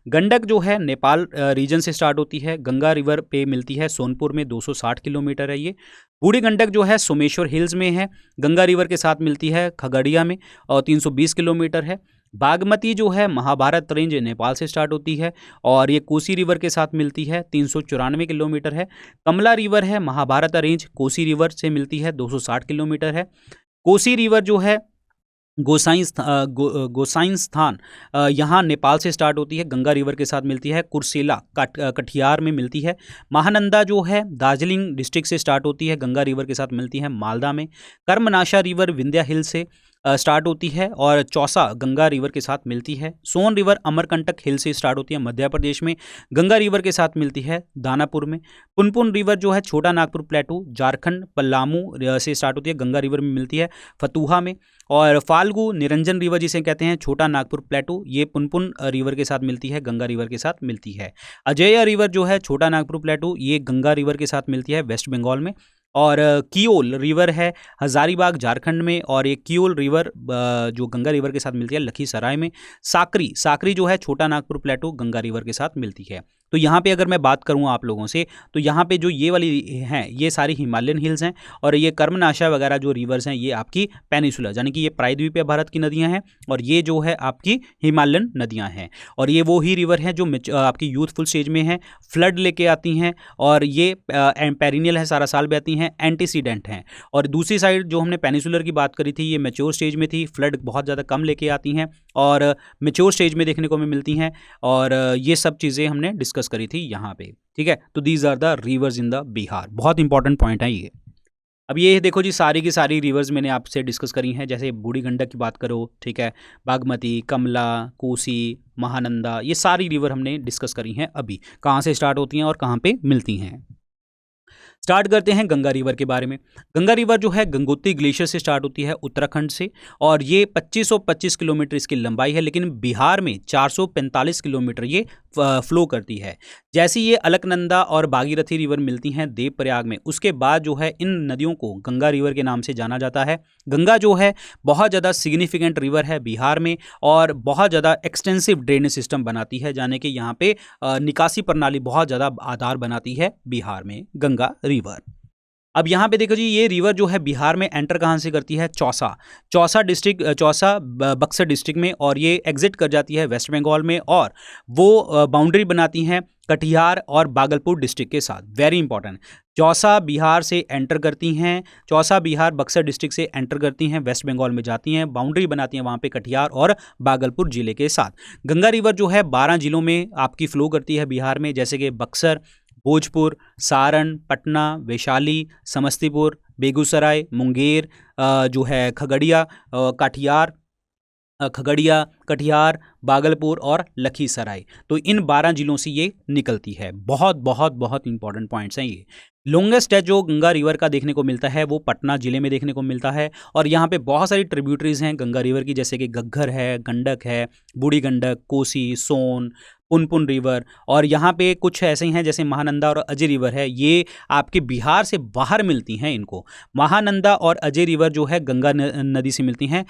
गंडक जो है नेपाल रीजन से स्टार्ट होती है, गंगा रिवर पे मिलती है सोनपुर में, 260 किलोमीटर है ये। बूढ़ी गंडक जो है सोमेश्वर हिल्स में है, गंगा रिवर के साथ मिलती है खगड़िया में, और 320 किलोमीटर है। बागमती जो है महाभारत रेंज नेपाल से स्टार्ट होती है, और ये कोसी रिवर के साथ मिलती है, 394 किलोमीटर है। कमला रिवर है महाभारत रेंज कोसी रिवर से मिलती है, 260 किलोमीटर है। कोसी रिवर जो है गोसाइन स्थान यहाँ नेपाल से स्टार्ट होती है, गंगा रिवर के साथ मिलती है, कुर्सेला कटिहार में मिलती है। महानंदा जो है दार्जिलिंग डिस्ट्रिक्ट से स्टार्ट होती है, गंगा रिवर के साथ मिलती है मालदा में। कर्मनाशा रिवर विंध्या हिल से स्टार्ट होती है और चौसा गंगा रिवर के साथ मिलती है। सोन रिवर अमरकंटक हिल से स्टार्ट होती है मध्य प्रदेश में, गंगा रिवर के साथ मिलती है दानापुर में। पुनपुन रिवर जो है छोटा नागपुर प्लेटू झारखंड पलामू से स्टार्ट होती है, गंगा रिवर में मिलती है फतुहा में। और फाल्गु निरंजन रिवर जिसे कहते हैं छोटा नागपुर प्लेटू, ये पुनपुन रिवर के साथ मिलती है, गंगा रिवर के साथ मिलती है। अजय रिवर जो है छोटा नागपुर प्लेटू, ये गंगा रिवर के साथ मिलती है वेस्ट बंगाल में। और कियोल रिवर है हजारीबाग झारखंड में, और ये कियोल रिवर जो गंगा रिवर के साथ मिलती है लखीसराय में। साकरी जो है छोटा नागपुर प्लेटू, गंगा रिवर के साथ मिलती है। तो यहाँ पे अगर मैं बात करूँ आप लोगों से, तो यहाँ पे जो ये वाली हैं ये सारी हिमालयन हिल्स हैं, और ये कर्मनाशा वगैरह जो रिवर्स हैं ये आपकी पेनिसुलर यानी कि ये प्रायद्वीपीय भारत की नदियाँ हैं, और ये जो है आपकी हिमालयन नदियाँ हैं। और ये वो ही रिवर हैं जो आपकी यूथफुल स्टेज में हैं, फ्लड लेके आती हैं, और ये पेरिनियल है, सारा साल बहती हैं, एंटीसीडेंट हैं। और दूसरी साइड जो हमने पेनिसुलर की बात करी थी, ये मैच्योर स्टेज में थी, फ्लड बहुत ज़्यादा कम लेके आती हैं, और मैच्योर स्टेज में देखने को हमें मिलती हैं। और ये सब चीज़ें हमने डिस्कस करी थी यहाँ पे, ठीक है। तो these are the rivers in the Bihar, बहुत इंपॉर्टेंट पॉइंट है ये। अब ये देखो जी, सारी की सारी रिवर्स मैंने आपसे डिस्कस करी हैं, जैसे बूढ़ी गंडक की बात करो, ठीक है, बागमती, कमला, कोसी, महानंदा, ये सारी रिवर हमने डिस्कस करी हैं अभी, कहाँ से स्टार्ट होती हैं और कहाँ पे मिलती हैं। स्टार्ट करते हैं गंगा रिवर के बारे में। गंगा रिवर जो है गंगोत्री ग्लेशियर से स्टार्ट होती है उत्तराखंड से, और ये 2525 किलोमीटर इसकी लंबाई है, लेकिन बिहार में 445 किलोमीटर ये फ्लो करती है। जैसी ये अलकनंदा और भागीरथी रिवर मिलती हैं देवप्रयाग में, उसके बाद जो है इन नदियों को गंगा रिवर के नाम से जाना जाता है। गंगा जो है बहुत ज़्यादा सिग्निफिकेंट रिवर है बिहार में, और बहुत ज़्यादा एक्सटेंसिव ड्रेनेज सिस्टम बनाती है, यानी कि यहाँ पे निकासी प्रणाली बहुत ज़्यादा आधार बनाती है बिहार में गंगा रिवर। अब यहाँ पे देखो जी, ये रिवर जो है बिहार में एंटर कहाँ से करती है? चौसा डिस्ट्रिक्ट, बक्सर डिस्ट्रिक्ट में, और ये एग्जिट कर जाती है वेस्ट बंगाल में, और वो बाउंड्री बनाती हैं कटिहार और भागलपुर डिस्ट्रिक्ट के साथ। वेरी इंपॉर्टेंट, चौसा बिहार से एंटर करती हैं, चौसा बिहार बक्सर डिस्ट्रिक्ट से एंटर करती हैं, वेस्ट बंगाल में जाती हैं, बाउंड्री बनाती हैं वहाँ पे कटिहार और भागलपुर जिले के साथ। गंगा रिवर जो है 12 जिलों में आपकी फ्लो करती है बिहार में, जैसे कि बक्सर, भोजपुर, सारण, पटना, वैशाली, समस्तीपुर, बेगूसराय, मुंगेर, जो है खगड़िया, काठियार, खगड़िया, कटिहार, भागलपुर और लखीसराय। तो इन 12 जिलों से ये निकलती है। बहुत बहुत बहुत इंपॉर्टेंट पॉइंट्स हैं ये। लॉन्गेस्ट है जो गंगा रिवर का देखने को मिलता है वो पटना जिले में देखने को मिलता है। और यहाँ पे बहुत सारी ट्रिब्यूटरीज हैं गंगा रिवर की, जैसे कि घग्गर है, गंडक है, बूढ़ी गंडक, कोसी, सोन, पुनपुन रिवर। और यहाँ पे कुछ ऐसे हैं जैसे महानंदा और अजय रिवर है, ये आपके बिहार से बाहर मिलती हैं इनको। महानंदा और अजय रिवर जो है गंगा नदी से मिलती हैं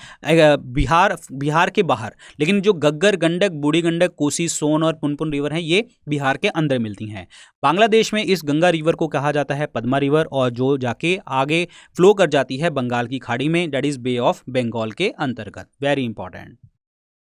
बिहार के बाहर, लेकिन जो घग्गर, गंडक, बूढ़ी गंडक, कोसी, सोन और पुनपुन रिवर हैं ये बिहार के अंदर मिलती हैं। बांग्लादेश में इस गंगा रिवर को कहा जाता है पद्मा रिवर, और जो जाके आगे फ्लो कर जाती है बंगाल की खाड़ी में, that is Bay of Bengal के अंतर्गत। Very important.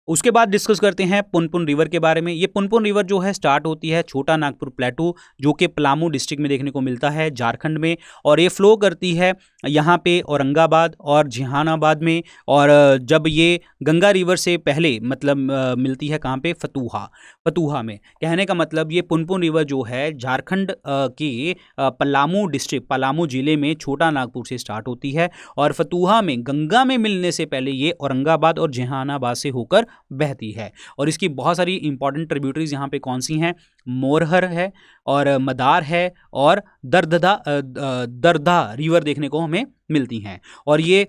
उसके बाद डिस्कस करते हैं पुनपुन रिवर के बारे में। ये पुनपुन रिवर जो है स्टार्ट होती है छोटा नागपुर प्लेटू, जो कि पलामू डिस्ट्रिक्ट में देखने को मिलता है झारखंड में, और ये फ्लो करती है यहाँ पे औरंगाबाद और जहानाबाद में। और जब ये गंगा रिवर से पहले मतलब मिलती है कहाँ पे, फतूहा में। कहने का मतलब ये पुनपुन रिवर जो है झारखंड के पलामू डिस्ट्रिक्ट, पलामू जिले में छोटा नागपुर से स्टार्ट होती है, और फतूहा में गंगा में मिलने से पहले ये औरंगाबाद और जहानाबाद से होकर बहती है। और इसकी बहुत सारी इंपॉर्टेंट ट्रिब्यूटरीज यहाँ पे कौन सी हैं, मोरहर है और मदार है और दरदा रिवर देखने को हमें मिलती हैं। और ये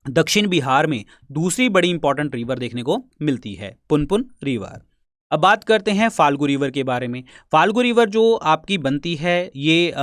दक्षिण बिहार में दूसरी बड़ी इंपॉर्टेंट रिवर देखने को मिलती है, पुनपुन रिवर। अब बात करते हैं फाल्गु रिवर के बारे में। फाल्गु रिवर जो आपकी बनती है ये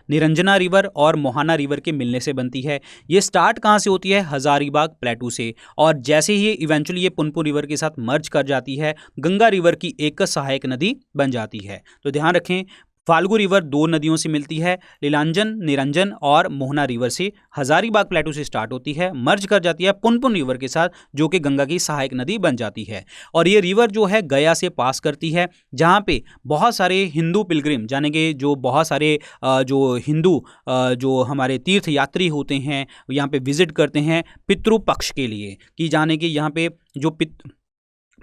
निरंजना रिवर और मोहाना रिवर के मिलने से बनती है। ये स्टार्ट कहाँ से होती है, हजारीबाग प्लेटू से, और जैसे ही इवेंचुअली ये पुनपुन रिवर के साथ मर्ज कर जाती है गंगा रिवर की एक सहायक नदी बन जाती है। तो ध्यान रखें, फाल्गु रिवर 2 नदियों से मिलती है, लीलांजन, निरंजन और मोहना रिवर से। हजारीबाग प्लेटू से स्टार्ट होती है, मर्ज कर जाती है पुनपुन रिवर के साथ, जो कि गंगा की सहायक नदी बन जाती है। और ये रिवर जो है गया से पास करती है, जहाँ पे बहुत सारे हिंदू पिलग्रिम, यानी कि जो बहुत सारे जो हिंदू जो हमारे तीर्थ यात्री होते हैं यहाँ पे विजिट करते हैं पितृपक्ष के लिए, कि जाने कि यहाँ पे जो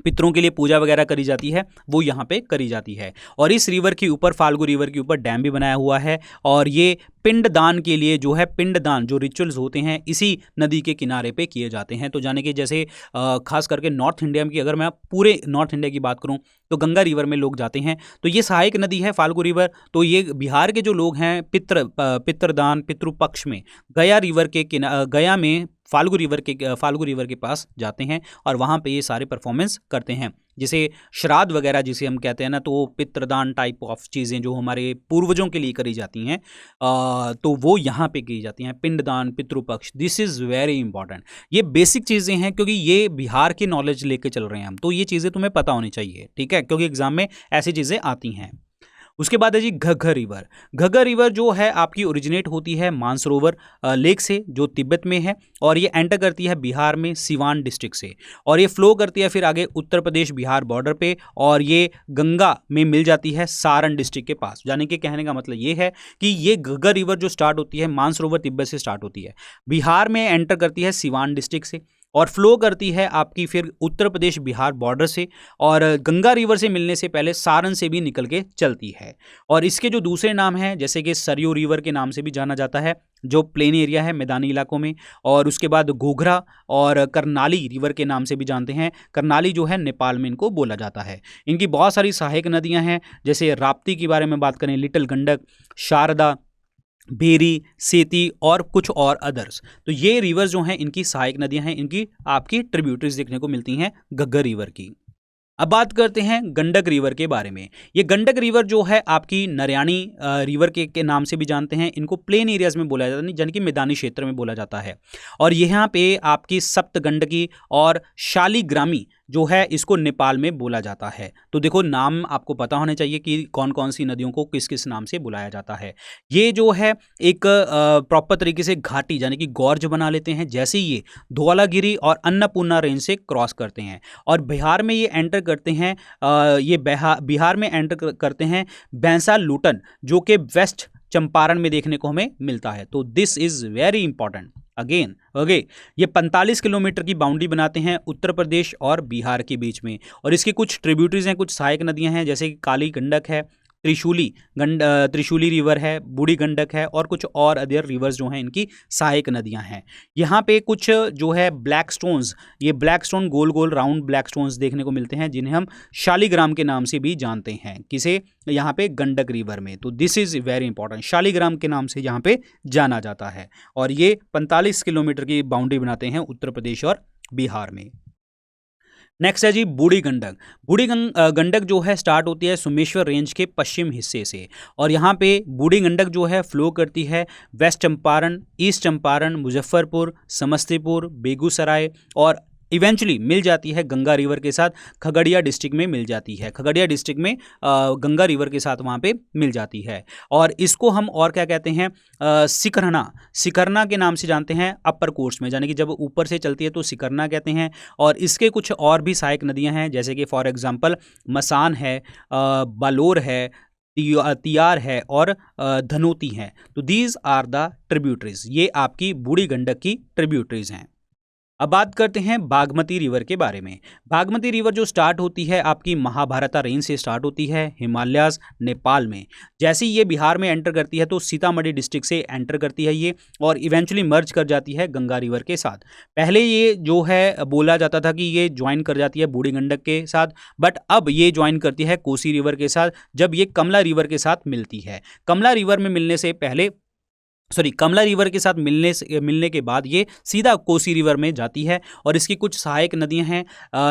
पितरों के लिए पूजा वगैरह करी जाती है वो यहाँ पे करी जाती है। और इस रिवर के ऊपर, फाल्गु रिवर के ऊपर डैम भी बनाया हुआ है, और ये पिंडदान के लिए जो है, पिंडदान जो रिचुअल्स होते हैं इसी नदी के किनारे पे किए जाते हैं। तो जाने कि जैसे खास करके नॉर्थ इंडिया की, अगर मैं पूरे नॉर्थ इंडिया की बात करूं तो गंगा रिवर में लोग जाते हैं। तो ये सहायक नदी है फाल्गु रिवर। तो ये बिहार के जो लोग हैं पितृदान, पितृपक्ष में गया रिवर के गया में फाल्गु रिवर के पास जाते हैं और वहाँ पे ये सारे परफॉर्मेंस करते हैं, जैसे श्राद्ध वगैरह जिसे हम कहते हैं ना, तो पितृदान टाइप ऑफ चीज़ें जो हमारे पूर्वजों के लिए करी जाती हैं तो वो यहाँ पे की जाती हैं, पिंडदान, पितृपक्ष। This is very important. ये बेसिक चीज़ें हैं क्योंकि ये बिहार की नॉलेज लेके चल रहे हैं हम, तो ये चीज़ें तुम्हें पता होनी चाहिए, ठीक है, क्योंकि एग्जाम में ऐसी चीज़ें आती हैं। उसके बाद है जी घग्गर रिवर। घग्गर रिवर जो है आपकी ओरिजिनेट होती है मानसरोवर लेक से, जो तिब्बत में है, और ये एंटर करती है बिहार में सिवान डिस्ट्रिक्ट से, और ये फ्लो करती है फिर आगे उत्तर प्रदेश बिहार बॉर्डर पे, और ये गंगा में मिल जाती है सारण डिस्ट्रिक्ट के पास। यानी कि कहने का मतलब ये है कि ये घग्गर रिवर जो स्टार्ट होती है मानसरोवर तिब्बत से स्टार्ट होती है, बिहार में एंटर करती है सिवान डिस्ट्रिक्ट से, और फ्लो करती है आपकी फिर उत्तर प्रदेश बिहार बॉर्डर से, और गंगा रिवर से मिलने से पहले सारण से भी निकल के चलती है। और इसके जो दूसरे नाम हैं, जैसे कि सरयू रिवर के नाम से भी जाना जाता है, जो प्लेन एरिया है मैदानी इलाकों में, और उसके बाद घोघरा और करनाली रिवर के नाम से भी जानते हैं। करनाली जो है नेपाल में इनको बोला जाता है। इनकी बहुत सारी सहायक नदियाँ हैं, जैसे राप्ती के बारे में बात करें, लिटिल गंडक, शारदा, बेरी, सेती और कुछ और अदर्स। तो ये रिवर्स जो हैं इनकी सहायक नदियां हैं, इनकी आपकी ट्रिब्यूटरीज देखने को मिलती हैं घग्गर रिवर की। अब बात करते हैं गंडक रिवर के बारे में। ये गंडक रिवर जो है आपकी नरयानी रिवर के नाम से भी जानते हैं। इनको प्लेन एरियाज में बोला जाता है, यानी कि मैदानी क्षेत्र में बोला जाता है। और यहाँ पे आपकी सप्त गंडकी और शालिग्रामी जो है इसको नेपाल में बोला जाता है। तो देखो, नाम आपको पता होने चाहिए कि कौन कौन सी नदियों को किस किस नाम से बुलाया जाता है। ये जो है एक प्रॉपर तरीके से घाटी यानी कि गॉर्ज बना लेते हैं जैसे ये धौलागिरी और अन्नपूर्णा रेंज से क्रॉस करते हैं, और बिहार में ये एंटर करते हैं बिहार में एंटर करते हैं बैंसा लूटन, जो कि वेस्ट चंपारण में देखने को हमें मिलता है। तो this is very important again. ये 45 किलोमीटर की बाउंड्री बनाते हैं उत्तर प्रदेश और बिहार के बीच में, और इसके कुछ ट्रिब्यूटरीज हैं, कुछ सहायक नदियां हैं, जैसे कि काली गंडक है, त्रिशूली रिवर है, बूढ़ी गंडक है और कुछ और अदर रिवर्स जो हैं इनकी सहायक नदियां हैं। यहाँ पे कुछ जो है ब्लैक स्टोन्स, ये ब्लैक स्टोन गोल गोल राउंड ब्लैक स्टोन्स देखने को मिलते हैं जिन्हें हम शालिग्राम के नाम से भी जानते हैं। किसे? यहाँ पे गंडक रिवर में। तो this is very important, Shaligram के नाम से यहाँ पे जाना जाता है और ये 45 किलोमीटर की बाउंड्री बनाते हैं उत्तर प्रदेश और बिहार में। नेक्स्ट है जी बूढ़ी गंडक। बूढ़ी गंडक जो है स्टार्ट होती है सोमेश्वर रेंज के पश्चिम हिस्से से और यहाँ पे बूढ़ी गंडक जो है फ्लो करती है वेस्ट चंपारण, ईस्ट चंपारण, मुजफ्फरपुर, समस्तीपुर, बेगूसराय और इवेंचुअली मिल जाती है गंगा रिवर के साथ खगड़िया डिस्ट्रिक्ट में मिल जाती है। खगड़िया डिस्ट्रिक्ट में गंगा रिवर के साथ वहाँ पे मिल जाती है और इसको हम और क्या कहते हैं, सिकरना के नाम से जानते हैं अपर कोर्स में, यानी कि जब ऊपर से चलती है तो सिकरना कहते हैं। और इसके कुछ और भी सहायक नदियाँ हैं जैसे कि फॉर एग्जाम्पल मसान है, बालोर है, तियार है और धनोती है। तो दीज आर द ट्रिब्यूटरीज, ये आपकी बूढ़ी गंडक की ट्रिब्यूटरीज हैं। अब बात करते हैं बागमती रिवर के बारे में। बागमती रिवर जो स्टार्ट होती है आपकी महाभारता रेंज से स्टार्ट होती है हिमालयाज नेपाल में। जैसे ही ये बिहार में एंटर करती है तो सीतामढ़ी डिस्ट्रिक्ट से एंटर करती है ये और इवेंचुअली मर्ज कर जाती है गंगा रिवर के साथ। पहले ये जो है बोला जाता था कि ये ज्वाइन कर जाती है बूढ़ी गंडक के साथ, बट अब ये ज्वाइन करती है कोसी रिवर के साथ जब ये कमला रिवर के साथ मिलती है। कमला रिवर में मिलने से पहले कमला रिवर के साथ मिलने के बाद ये सीधा कोसी रिवर में जाती है और इसकी कुछ सहायक नदियां हैं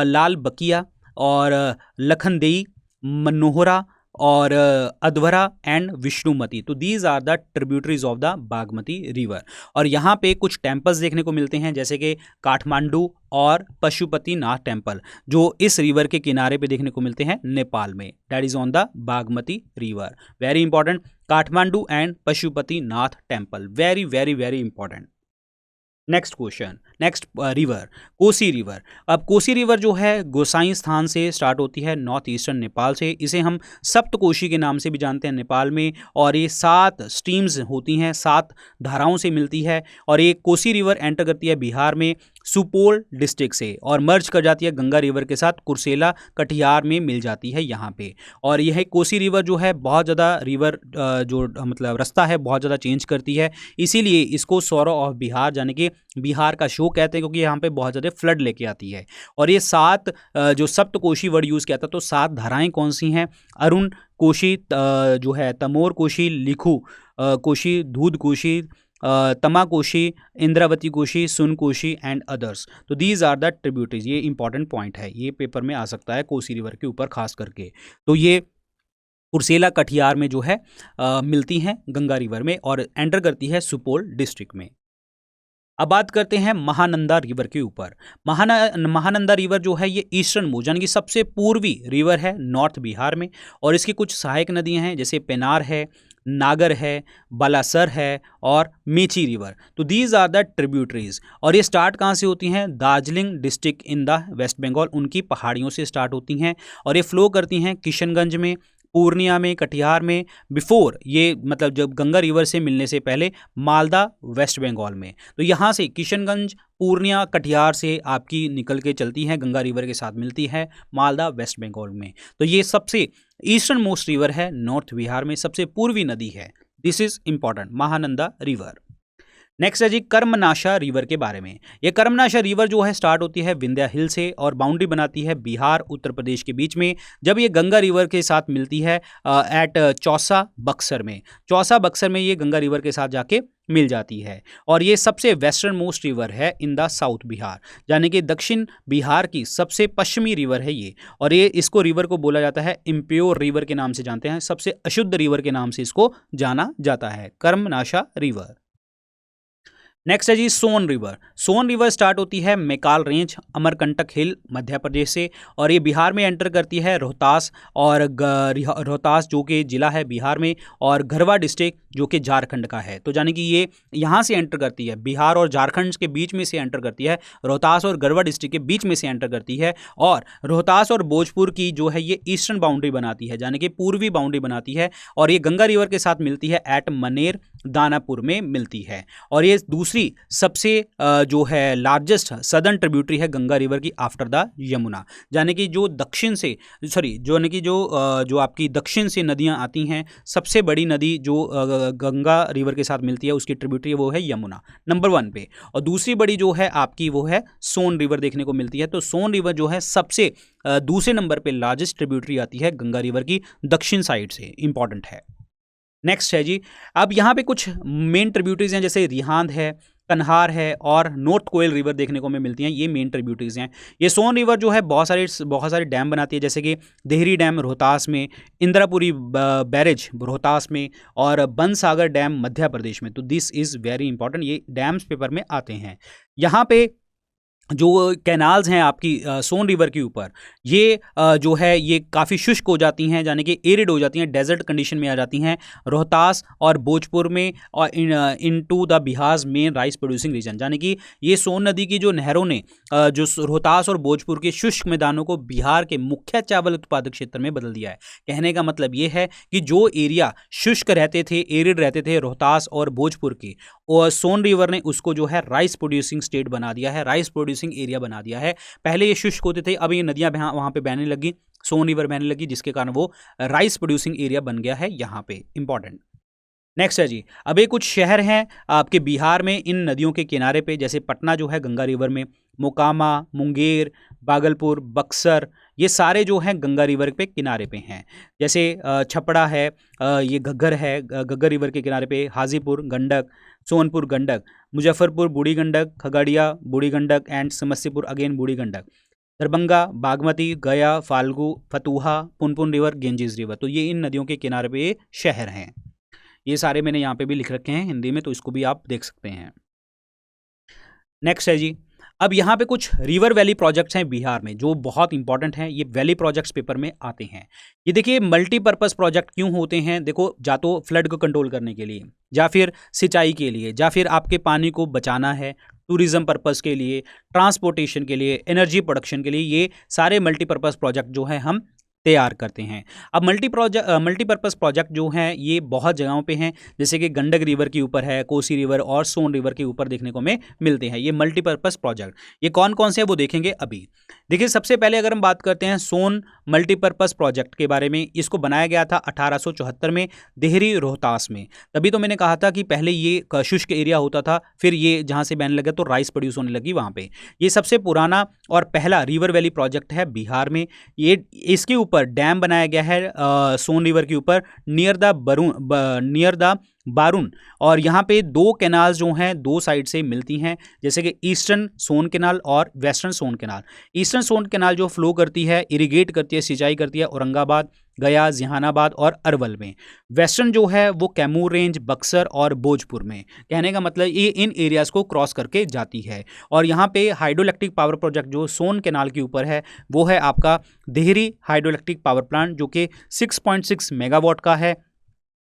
लाल बकिया और लखनदेई, मनोहरा और अधवरा एंड विष्णुमती। तो these are the tributaries of the Bagmati river और यहाँ पे कुछ टेम्पल्स देखने को मिलते हैं जैसे कि काठमांडू और पशुपतिनाथ टेम्पल जो इस रिवर के किनारे पे देखने को मिलते हैं नेपाल में। That is on the Bagmati river, very important. Kathmandu and Pashupatinath temple, very very very important. Next question, next river Kosi river. अब कोसी रिवर जो है गोसाई स्थान से स्टार्ट होती है नॉर्थ ईस्टर्न नेपाल से। इसे हम सप्तकोशी के नाम से भी जानते हैं नेपाल में और ये 7 स्ट्रीम्स होती हैं, 7 धाराओं से मिलती है और ये कोसी रिवर एंटर करती है बिहार में सुपौल डिस्ट्रिक्ट से और मर्ज कर जाती है गंगा रिवर के साथ कुर्सेला कटिहार में मिल जाती है यहाँ पे। और यह कोसी रिवर जो है बहुत ज़्यादा रिवर जो मतलब रास्ता है बहुत ज़्यादा चेंज करती है, इसीलिए इसको सौरो ऑफ बिहार यानी कि बिहार का शो कहते हैं क्योंकि यहाँ पे बहुत ज़्यादा फ्लड लेके आती है। और ये 7 जो सप्तकोशी वर्ड यूज़ किया था तो 7 धाराएं कौन सी हैं? अरुण कोशी जो है, तमोर कोशी, लिखू कोशी, दूध कोशी, तमा कोशी, इंद्रावती कोशी, सुन कोशी एंड अदर्स। तो दीज आर द ट्रिब्यूटरीज। ये इंपॉर्टेंट पॉइंट है, ये पेपर में आ सकता है कोसी रिवर के ऊपर खास करके। तो ये कुर्सेला कटिहार में जो है मिलती हैं गंगा रिवर में और एंटर करती है सुपौल डिस्ट्रिक्ट में। अब बात करते हैं महानंदा रिवर के ऊपर। महानंदा रिवर जो है ये ईस्टर्न मोस्ट यानी कि सबसे पूर्वी रिवर है नॉर्थ बिहार में और इसकी कुछ सहायक नदियां हैं जैसे पेनार है, नागर है, बालासर है और मेची रिवर। तो दीज आर द ट्रिब्यूटरीज और ये स्टार्ट कहाँ से होती हैं? Darjeeling district in the west Bengal, उनकी पहाड़ियों से स्टार्ट होती हैं और ये फ्लो करती हैं किशनगंज में, पूर्णिया में, कटिहार में, बिफोर ये मतलब जब गंगा रिवर से मिलने से पहले मालदा वेस्ट बंगाल में। तो यहाँ से किशनगंज, पूर्णिया, कटिहार से आपकी निकल के चलती हैं गंगा रिवर के साथ मिलती है मालदा वेस्ट बंगाल में। तो ये सबसे ईस्टर्न मोस्ट रिवर है नॉर्थ बिहार में, सबसे पूर्वी नदी है। This is important, Mahananda river. Next है जी कर्मनाशा रिवर के बारे में। ये कर्मनाशा रिवर जो है स्टार्ट होती है विंध्या हिल से और बाउंड्री बनाती है बिहार उत्तर प्रदेश के बीच में जब ये गंगा रिवर के साथ मिलती है एट चौसा बक्सर में। चौसा बक्सर में ये गंगा रिवर के साथ जाके मिल जाती है और ये सबसे वेस्टर्न मोस्ट रिवर है इन द साउथ बिहार, यानी कि दक्षिण बिहार की सबसे पश्चिमी रिवर है ये। और ये इसको रिवर को बोला जाता है इम्प्योर रिवर के नाम से जानते हैं, सबसे अशुद्ध रिवर के नाम से इसको जाना जाता है, कर्मनाशा रिवर। नेक्स्ट है जी सोन रिवर। सोन रिवर स्टार्ट होती है मैकाल रेंज, अमरकंटक हिल मध्य प्रदेश से और ये बिहार में एंटर करती है रोहतास और रोहतास जो कि जिला है बिहार में और गढ़वा डिस्ट्रिक्ट जो कि झारखंड का है। तो यानी कि ये यहाँ से एंटर करती है, बिहार और झारखंड के बीच में से एंटर करती है, रोहतास और गढ़वा डिस्ट्रिक्ट के बीच में से एंटर करती है और रोहतास और भोजपुर की जो है ये ईस्टर्न बाउंड्री बनाती है, यानी कि पूर्वी बाउंड्री बनाती है और ये गंगा रिवर के साथ मिलती है एट मनेर दानापुर में मिलती है। और ये दूसरी दूसरी सबसे जो है लार्जेस्ट सदर्न ट्रिब्यूटरी है गंगा रिवर की आफ्टर द यमुना, यानी कि जो दक्षिण से जो आपकी दक्षिण से नदियां आती हैं, सबसे बड़ी नदी जो गंगा रिवर के साथ मिलती है उसकी ट्रिब्यूटरी वो है यमुना नंबर 1 पे। और दूसरी बड़ी जो है आपकी वो है सोन रिवर देखने को मिलती है। तो सोन रिवर जो है सबसे दूसरे नंबर पे लार्जेस्ट ट्रिब्यूटरी आती है गंगा रिवर की दक्षिण साइड से, इंपॉर्टेंट है। नेक्स्ट है जी, अब यहाँ पे कुछ मेन ट्रिब्यूटरीज हैं, जैसे रिहांद है, कन्हार है और नॉर्थ कोयल रिवर देखने को हमें मिलती हैं। ये मेन ट्रिब्यूटरीज हैं। ये सोन रिवर जो है बहुत सारे डैम बनाती है, जैसे कि देहरी डैम रोहतास में, इंदिरापुरी बैरेज रोहतास में और बनसागर डैम मध्य प्रदेश में। तो दिस इज़ वेरी इंपॉर्टेंट, ये डैम्स पेपर में आते हैं। यहाँ पे जो कैनाल्स हैं आपकी सोन रिवर के ऊपर, ये जो है ये काफ़ी शुष्क हो जाती हैं, यानी कि एरिड हो जाती हैं, डेजर्ट कंडीशन में आ जाती हैं रोहतास और भोजपुर में और in to the Bihar main rice producing region. यानी कि ये सोन नदी की जो नहरों ने जो रोहतास और भोजपुर के शुष्क मैदानों को बिहार के मुख्य चावल उत्पादक क्षेत्र में बदल दिया है। कहने का मतलब ये है कि जो एरिया शुष्क रहते थे, एरिड रहते थे रोहतास और भोजपुर के, और सोन रिवर ने उसको जो है राइस प्रोड्यूसिंग स्टेट बना दिया है, राइस प्रोड्यूसिंग एरिया बना दिया है। पहले ये शुष्क होते थे, अब ये नदियां वहां पे बहने लगी, सोन रिवर बहने लगी, जिसके कारण वो राइस प्रोड्यूसिंग एरिया बन गया है यहाँ पे, इंपॉर्टेंट। नेक्स्ट है जी, अब ये कुछ शहर हैं आपके बिहार में इन नदियों के किनारे पे, जैसे पटना जो है गंगा रिवर में, मोकामा, मुंगेर, भागलपुर, बक्सर, ये सारे जो हैं गंगा रिवर पे किनारे पे हैं। जैसे छपरा है, ये घग्गर है, घग्गर रिवर के किनारे पे, हाजीपुर गंडक, सोनपुर गंडक, मुजफ्फरपुर बूढ़ी गंडक, खगड़िया बूढ़ी गंडक एंड समस्तीपुर अगेन बूढ़ी गंडक, दरभंगा, बागमती, गया, Falgu, Fatuha, Punpun river, Ganges river. तो ये इन नदियों के किनारे पे ये शहर हैं। ये सारे मैंने यहाँ पे भी लिख रखे हैं हिंदी में, तो इसको भी आप देख सकते हैं। नेक्स्ट है जी, अब यहाँ पे कुछ रिवर वैली प्रोजेक्ट्स हैं बिहार में जो बहुत इंपॉर्टेंट हैं। ये वैली प्रोजेक्ट्स पेपर में आते हैं। ये देखिए मल्टीपर्पज़ प्रोजेक्ट क्यों होते हैं, देखो या तो फ्लड को कंट्रोल करने के लिए, या फिर सिंचाई के लिए, या फिर आपके पानी को बचाना है, टूरिज्म पर्पज़ के लिए, ट्रांसपोर्टेशन के लिए, एनर्जी प्रोडक्शन के लिए, ये सारे मल्टीपर्पज़ प्रोजेक्ट जो है हम तैयार करते हैं। अब मल्टीपर्पज़ प्रोजेक्ट जो हैं ये बहुत जगहों पे हैं, जैसे कि गंडक रिवर के ऊपर है, कोसी रिवर और सोन रिवर के ऊपर देखने को हमें मिलते हैं ये मल्टीपर्पज़ प्रोजेक्ट। ये कौन कौन से हैं वो देखेंगे अभी। देखिए सबसे पहले अगर हम बात करते हैं सोन मल्टीपर्पज़ प्रोजेक्ट के बारे में, इसको बनाया गया था 1874 में देहरी रोहतास में। तभी तो मैंने कहा था कि पहले ये शुष्क एरिया होता था, फिर ये जहाँ से बहने लगा तो राइस प्रोड्यूस होने लगी वहाँ पे। ये सबसे पुराना और पहला रिवर वैली प्रोजेक्ट है बिहार में। ये इसके ऊपर डैम बनाया गया है सोन रिवर के ऊपर नियर द बारून, और यहाँ पे दो कैनाल्स जो हैं दो साइड से मिलती हैं, जैसे कि ईस्टर्न सोन कैनाल और वेस्टर्न सोन कैनाल। ईस्टर्न सोन कैनाल जो फ्लो करती है, इरिगेट करती है, सिंचाई करती है औरंगाबाद, गया, जहानाबाद और अरवल में। वेस्टर्न जो है वो कैमूर रेंज, बक्सर और भोजपुर में। कहने का मतलब ये इन एरियाज को क्रॉस करके जाती है। और यहाँ पे हाइड्रोइलेक्ट्रिक पावर प्रोजेक्ट जो सोन कैनाल के ऊपर है वो है आपका देहरी हाइड्रोइलेक्ट्रिक पावर प्लांट, जो कि 6.6 मेगावाट का है,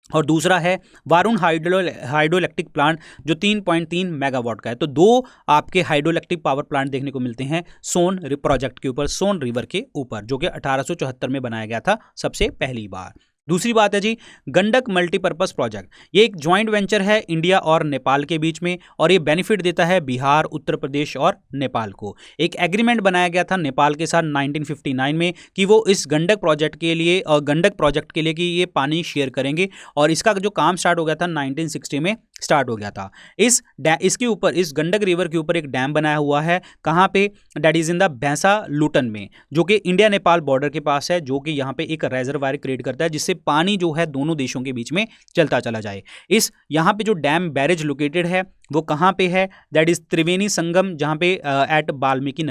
और दूसरा है वारुण हाइड्रोइलेक्ट्रिक प्लांट जो 3.3 मेगावाट का है। तो दो आपके हाइड्रोइलेक्ट्रिक पावर प्लांट देखने को मिलते हैं सोन प्रोजेक्ट के ऊपर, सोन रिवर के ऊपर, जो कि 1874 में बनाया गया था सबसे पहली बार। दूसरी बात है जी गंडक मल्टीपर्पज़ प्रोजेक्ट। ये एक जॉइंट वेंचर है इंडिया और नेपाल के बीच में, और ये बेनिफिट देता है बिहार, उत्तर प्रदेश और नेपाल को। एक एग्रीमेंट बनाया गया था नेपाल के साथ 1959 में कि वो इस गंडक प्रोजेक्ट के लिए कि ये पानी शेयर करेंगे, और इसका जो काम स्टार्ट हो गया था 1960 में स्टार्ट हो गया था। इसके ऊपर, इस गंडक रिवर के ऊपर एक डैम बनाया हुआ है, कहाँ पे, दैट इज इन द भैंसा लुटन में, जो कि इंडिया नेपाल बॉर्डर के पास है, जो कि यहाँ पे एक रेजरवायर क्रिएट करता है जिससे पानी जो है दोनों देशों के बीच में चलता चला जाए। इस यहाँ पे जो डैम बैरेज लोकेटेड है वो कहाँ पे है, दैट इज त्रिवेणी संगम, जहाँ पे एट वाल्मीकि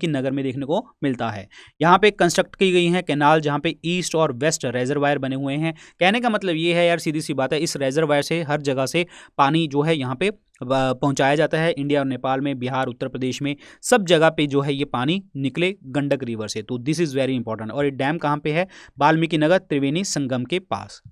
नगर में देखने को मिलता है। यहाँ पे कंस्ट्रक्ट की गई हैं कैनाल, जहाँ पे ईस्ट और वेस्ट रेजरवायर बने हुए हैं। कहने का मतलब ये है यार, सीधी सी बात है, इस रेजरवायर से हर जगह से पानी जो है यहाँ पे पहुंचाया जाता है। इंडिया और नेपाल में, बिहार, उत्तर प्रदेश में, सब जगह पे जो है ये पानी निकले गंडक रिवर से। तो दिस इज़ वेरी इंपॉर्टेंट। और ये डैम कहाँ पे है, वाल्मीकि नगर त्रिवेणी संगम के पास।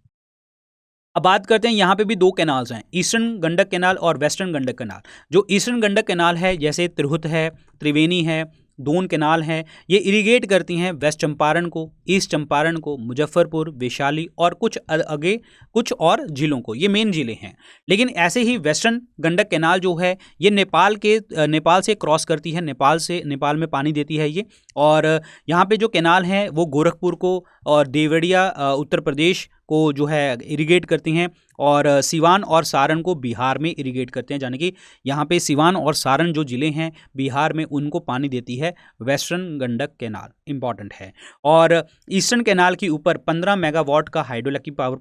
अब बात करते हैं, यहाँ पे भी दो कैनाल्स हैं, ईस्टर्न गंडक कैनाल और वेस्टर्न गंडक कैनाल। जो ईस्टर्न गंडक कैनाल है, जैसे तिरहुत है, त्रिवेणी है, दोन कैनाल हैं, ये इरिगेट करती हैं वेस्ट चंपारण को, ईस्ट चंपारण को, मुजफ्फरपुर, वैशाली और कुछ और जिलों को। ये मेन जिले हैं। लेकिन ऐसे ही वेस्टर्न गंडक कैनाल जो है ये नेपाल से क्रॉस करती है, नेपाल में पानी देती है ये। और यहाँ पे जो कैनाल हैं वो गोरखपुर को और देवरिया उत्तर प्रदेश को जो है इरिगेट करती हैं, और सिवान और सारण को बिहार में इरिगेट करते हैं। यानी कि यहाँ पे सिवान और सारण जो ज़िले हैं बिहार में, उनको पानी देती है वेस्टर्न गंडक कैनाल, इंपॉर्टेंट है। और ईस्टर्न कैनाल के ऊपर 15 मेगावाट का हाइड्रोइलेक्ट्रिक पावर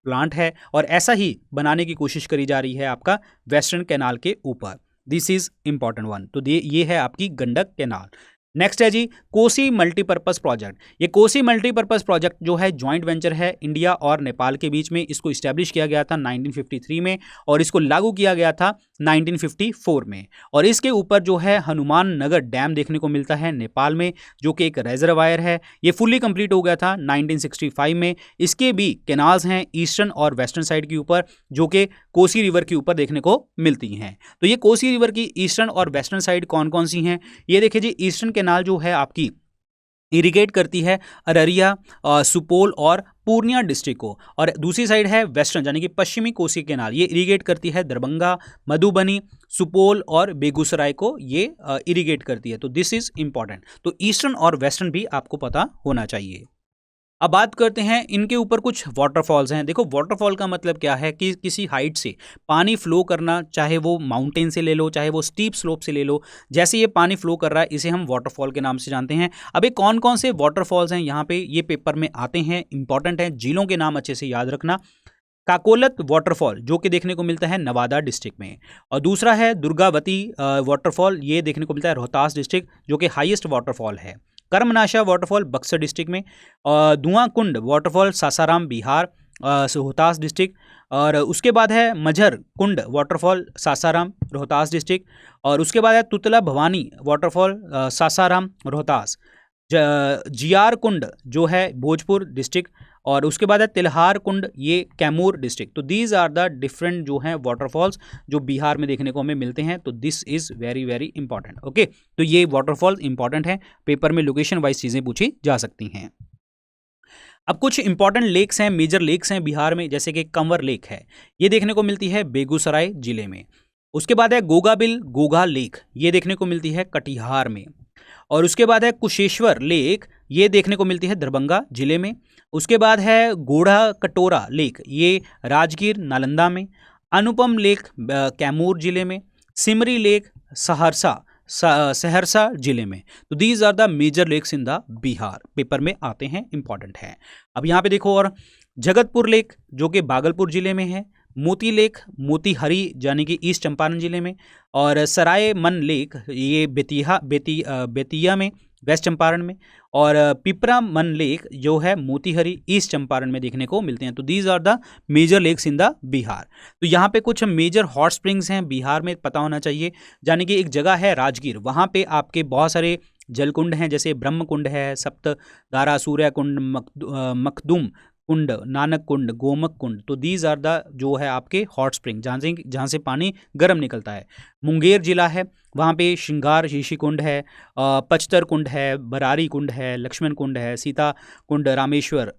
प्लांट है, और ऐसा ही बनाने की कोशिश करी जा रही है आपका वेस्टर्न कैनाल के ऊपर। This is important one. तो ये है आपकी गंडक कैनाल। नेक्स्ट है जी कोसी मल्टीपर्पज़ प्रोजेक्ट। ये कोसी मल्टीपर्पज़ प्रोजेक्ट जो है जॉइंट वेंचर है इंडिया और नेपाल के बीच में। इसको इस्टेब्लिश किया गया था 1953 में और इसको लागू किया गया था 1954 में। और इसके ऊपर जो है हनुमान नगर डैम देखने को मिलता है नेपाल में, जो कि एक रेजर्वायर है। ये फुल्ली कंप्लीट हो गया था 1965 में। इसके भी कैनाल्स हैं ईस्टर्न और वेस्टर्न साइड के ऊपर, जो कि कोसी रिवर के ऊपर देखने को मिलती हैं। तो ये कोसी रिवर की ईस्टर्न और वेस्टर्न साइड कौन कौन सी हैं, ये देखिए जी। ईस्टर्न कैनाल जो है आपकी इरिगेट करती है अररिया, सुपौल और पूर्णिया डिस्ट्रिक्ट को, और दूसरी साइड है वेस्टर्न यानी कि पश्चिमी कोसी कैनाल, ये इरिगेट करती है दरभंगा, मधुबनी, सुपौल और बेगूसराय को ये इरिगेट करती है। तो दिस इज इंपॉर्टेंट। तो ईस्टर्न और वेस्टर्न भी आपको पता होना चाहिए। अब बात करते हैं इनके ऊपर कुछ वाटरफॉल्स हैं। देखो वाटरफॉल का मतलब क्या है कि किसी हाइट से पानी फ्लो करना, चाहे वो माउंटेन से ले लो, चाहे वो स्टीप स्लोप से ले लो, जैसे ये पानी फ्लो कर रहा है इसे हम वाटरफॉल के नाम से जानते हैं। अब ये कौन कौन से वाटरफॉल्स हैं यहाँ पे ये पेपर में आते हैं, इंपॉर्टेंट है, जिलों के नाम अच्छे से याद रखना। काकोलत वाटरफॉल जो कि देखने को मिलता है नवादा डिस्ट्रिक्ट में, और दूसरा है दुर्गावती वाटरफॉल, ये देखने को मिलता है रोहतास डिस्ट्रिक्ट, जो कि हाईएस्ट वाटरफॉल है। कर्मनाशा वाटरफॉल बक्सर डिस्ट्रिक्ट में, धुआं कुंड वाटरफॉल सासाराम बिहार, रोहतास डिस्ट्रिक्ट, और उसके बाद है मझर कुंड वाटरफॉल सासाराम रोहतास डिस्ट्रिक्ट, और उसके बाद है तुतला भवानी वाटरफॉल सासाराम रोहतास, जियार कुंड जो है भोजपुर डिस्ट्रिक्ट, और उसके बाद है तिलहार कुंड, ये कैमूर डिस्ट्रिक्ट। तो दीज आर द डिफरेंट जो हैं वाटरफॉल्स जो बिहार में देखने को हमें मिलते हैं। तो this is very very important. Okay, तो ये वाटरफॉल्स इंपॉर्टेंट है, पेपर में लोकेशन वाइज चीज़ें पूछी जा सकती हैं। अब कुछ इंपॉर्टेंट लेक्स हैं, मेजर लेक्स हैं बिहार में, जैसे कि कंवर लेक है, ये देखने को मिलती है बेगूसराय जिले में। उसके बाद है गोगाबिल गोगा लेक, ये देखने को मिलती है कटिहार में। और उसके बाद है कुशेश्वर लेक, ये देखने को मिलती है दरभंगा जिले में। उसके बाद है गोढ़ा कटोरा लेक, ये राजगीर नालंदा में। अनुपम लेक कैमूर जिले में। सिमरी लेक सहरसा जिले में। तो these are the major lakes in the Bihar, paper में आते हैं, इंपॉर्टेंट है। अब यहाँ पे देखो, और जगतपुर लेक जो कि भागलपुर जिले में है, मोती लेक मोतीहरी यानी कि ईस्ट चंपारण जिले में, और सराय मन लेक ये बेतिया में वेस्ट चंपारण में, और पिपरा मन लेक जो है मोतीहरी ईस्ट चंपारण में देखने को मिलते हैं। तो these are the major lakes in the Bihar. तो यहाँ पे कुछ मेजर हॉट स्प्रिंग्स हैं बिहार में, पता होना चाहिए। यानी कि एक जगह है राजगीर, वहाँ पे आपके बहुत सारे जलकुंड हैं, जैसे ब्रह्म कुंड है, सप्तधारा सूर्य कुंड, मखदूम कुंड, नानक कुंड, गोमक कुंड। तो दीज आर द जो है आपके हॉट स्प्रिंग, जहाँ से पानी गर्म निकलता है। मुंगेर जिला है, वहाँ पे श्रृंगार ऋषि कुंड है, पचतर कुंड है, बरारी कुंड है, लक्ष्मण कुंड है, सीता कुंड, रामेश्वर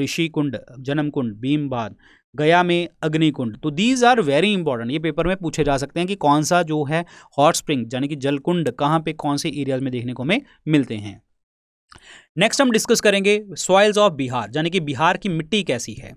ऋषि कुंड, जन्म कुंड, भीमबाद, गया में अग्नि कुंड। तो दीज आर वेरी इंपॉर्टेंट, ये पेपर में पूछे जा सकते हैं कि कौन सा जो है हॉट स्प्रिंग यानी कि जलकुंड कहाँ पे कौन से एरियाज में देखने को हमें मिलते हैं। नेक्स्ट हम डिस्कस करेंगे सॉइल्स ऑफ बिहार, यानी कि बिहार की मिट्टी कैसी है।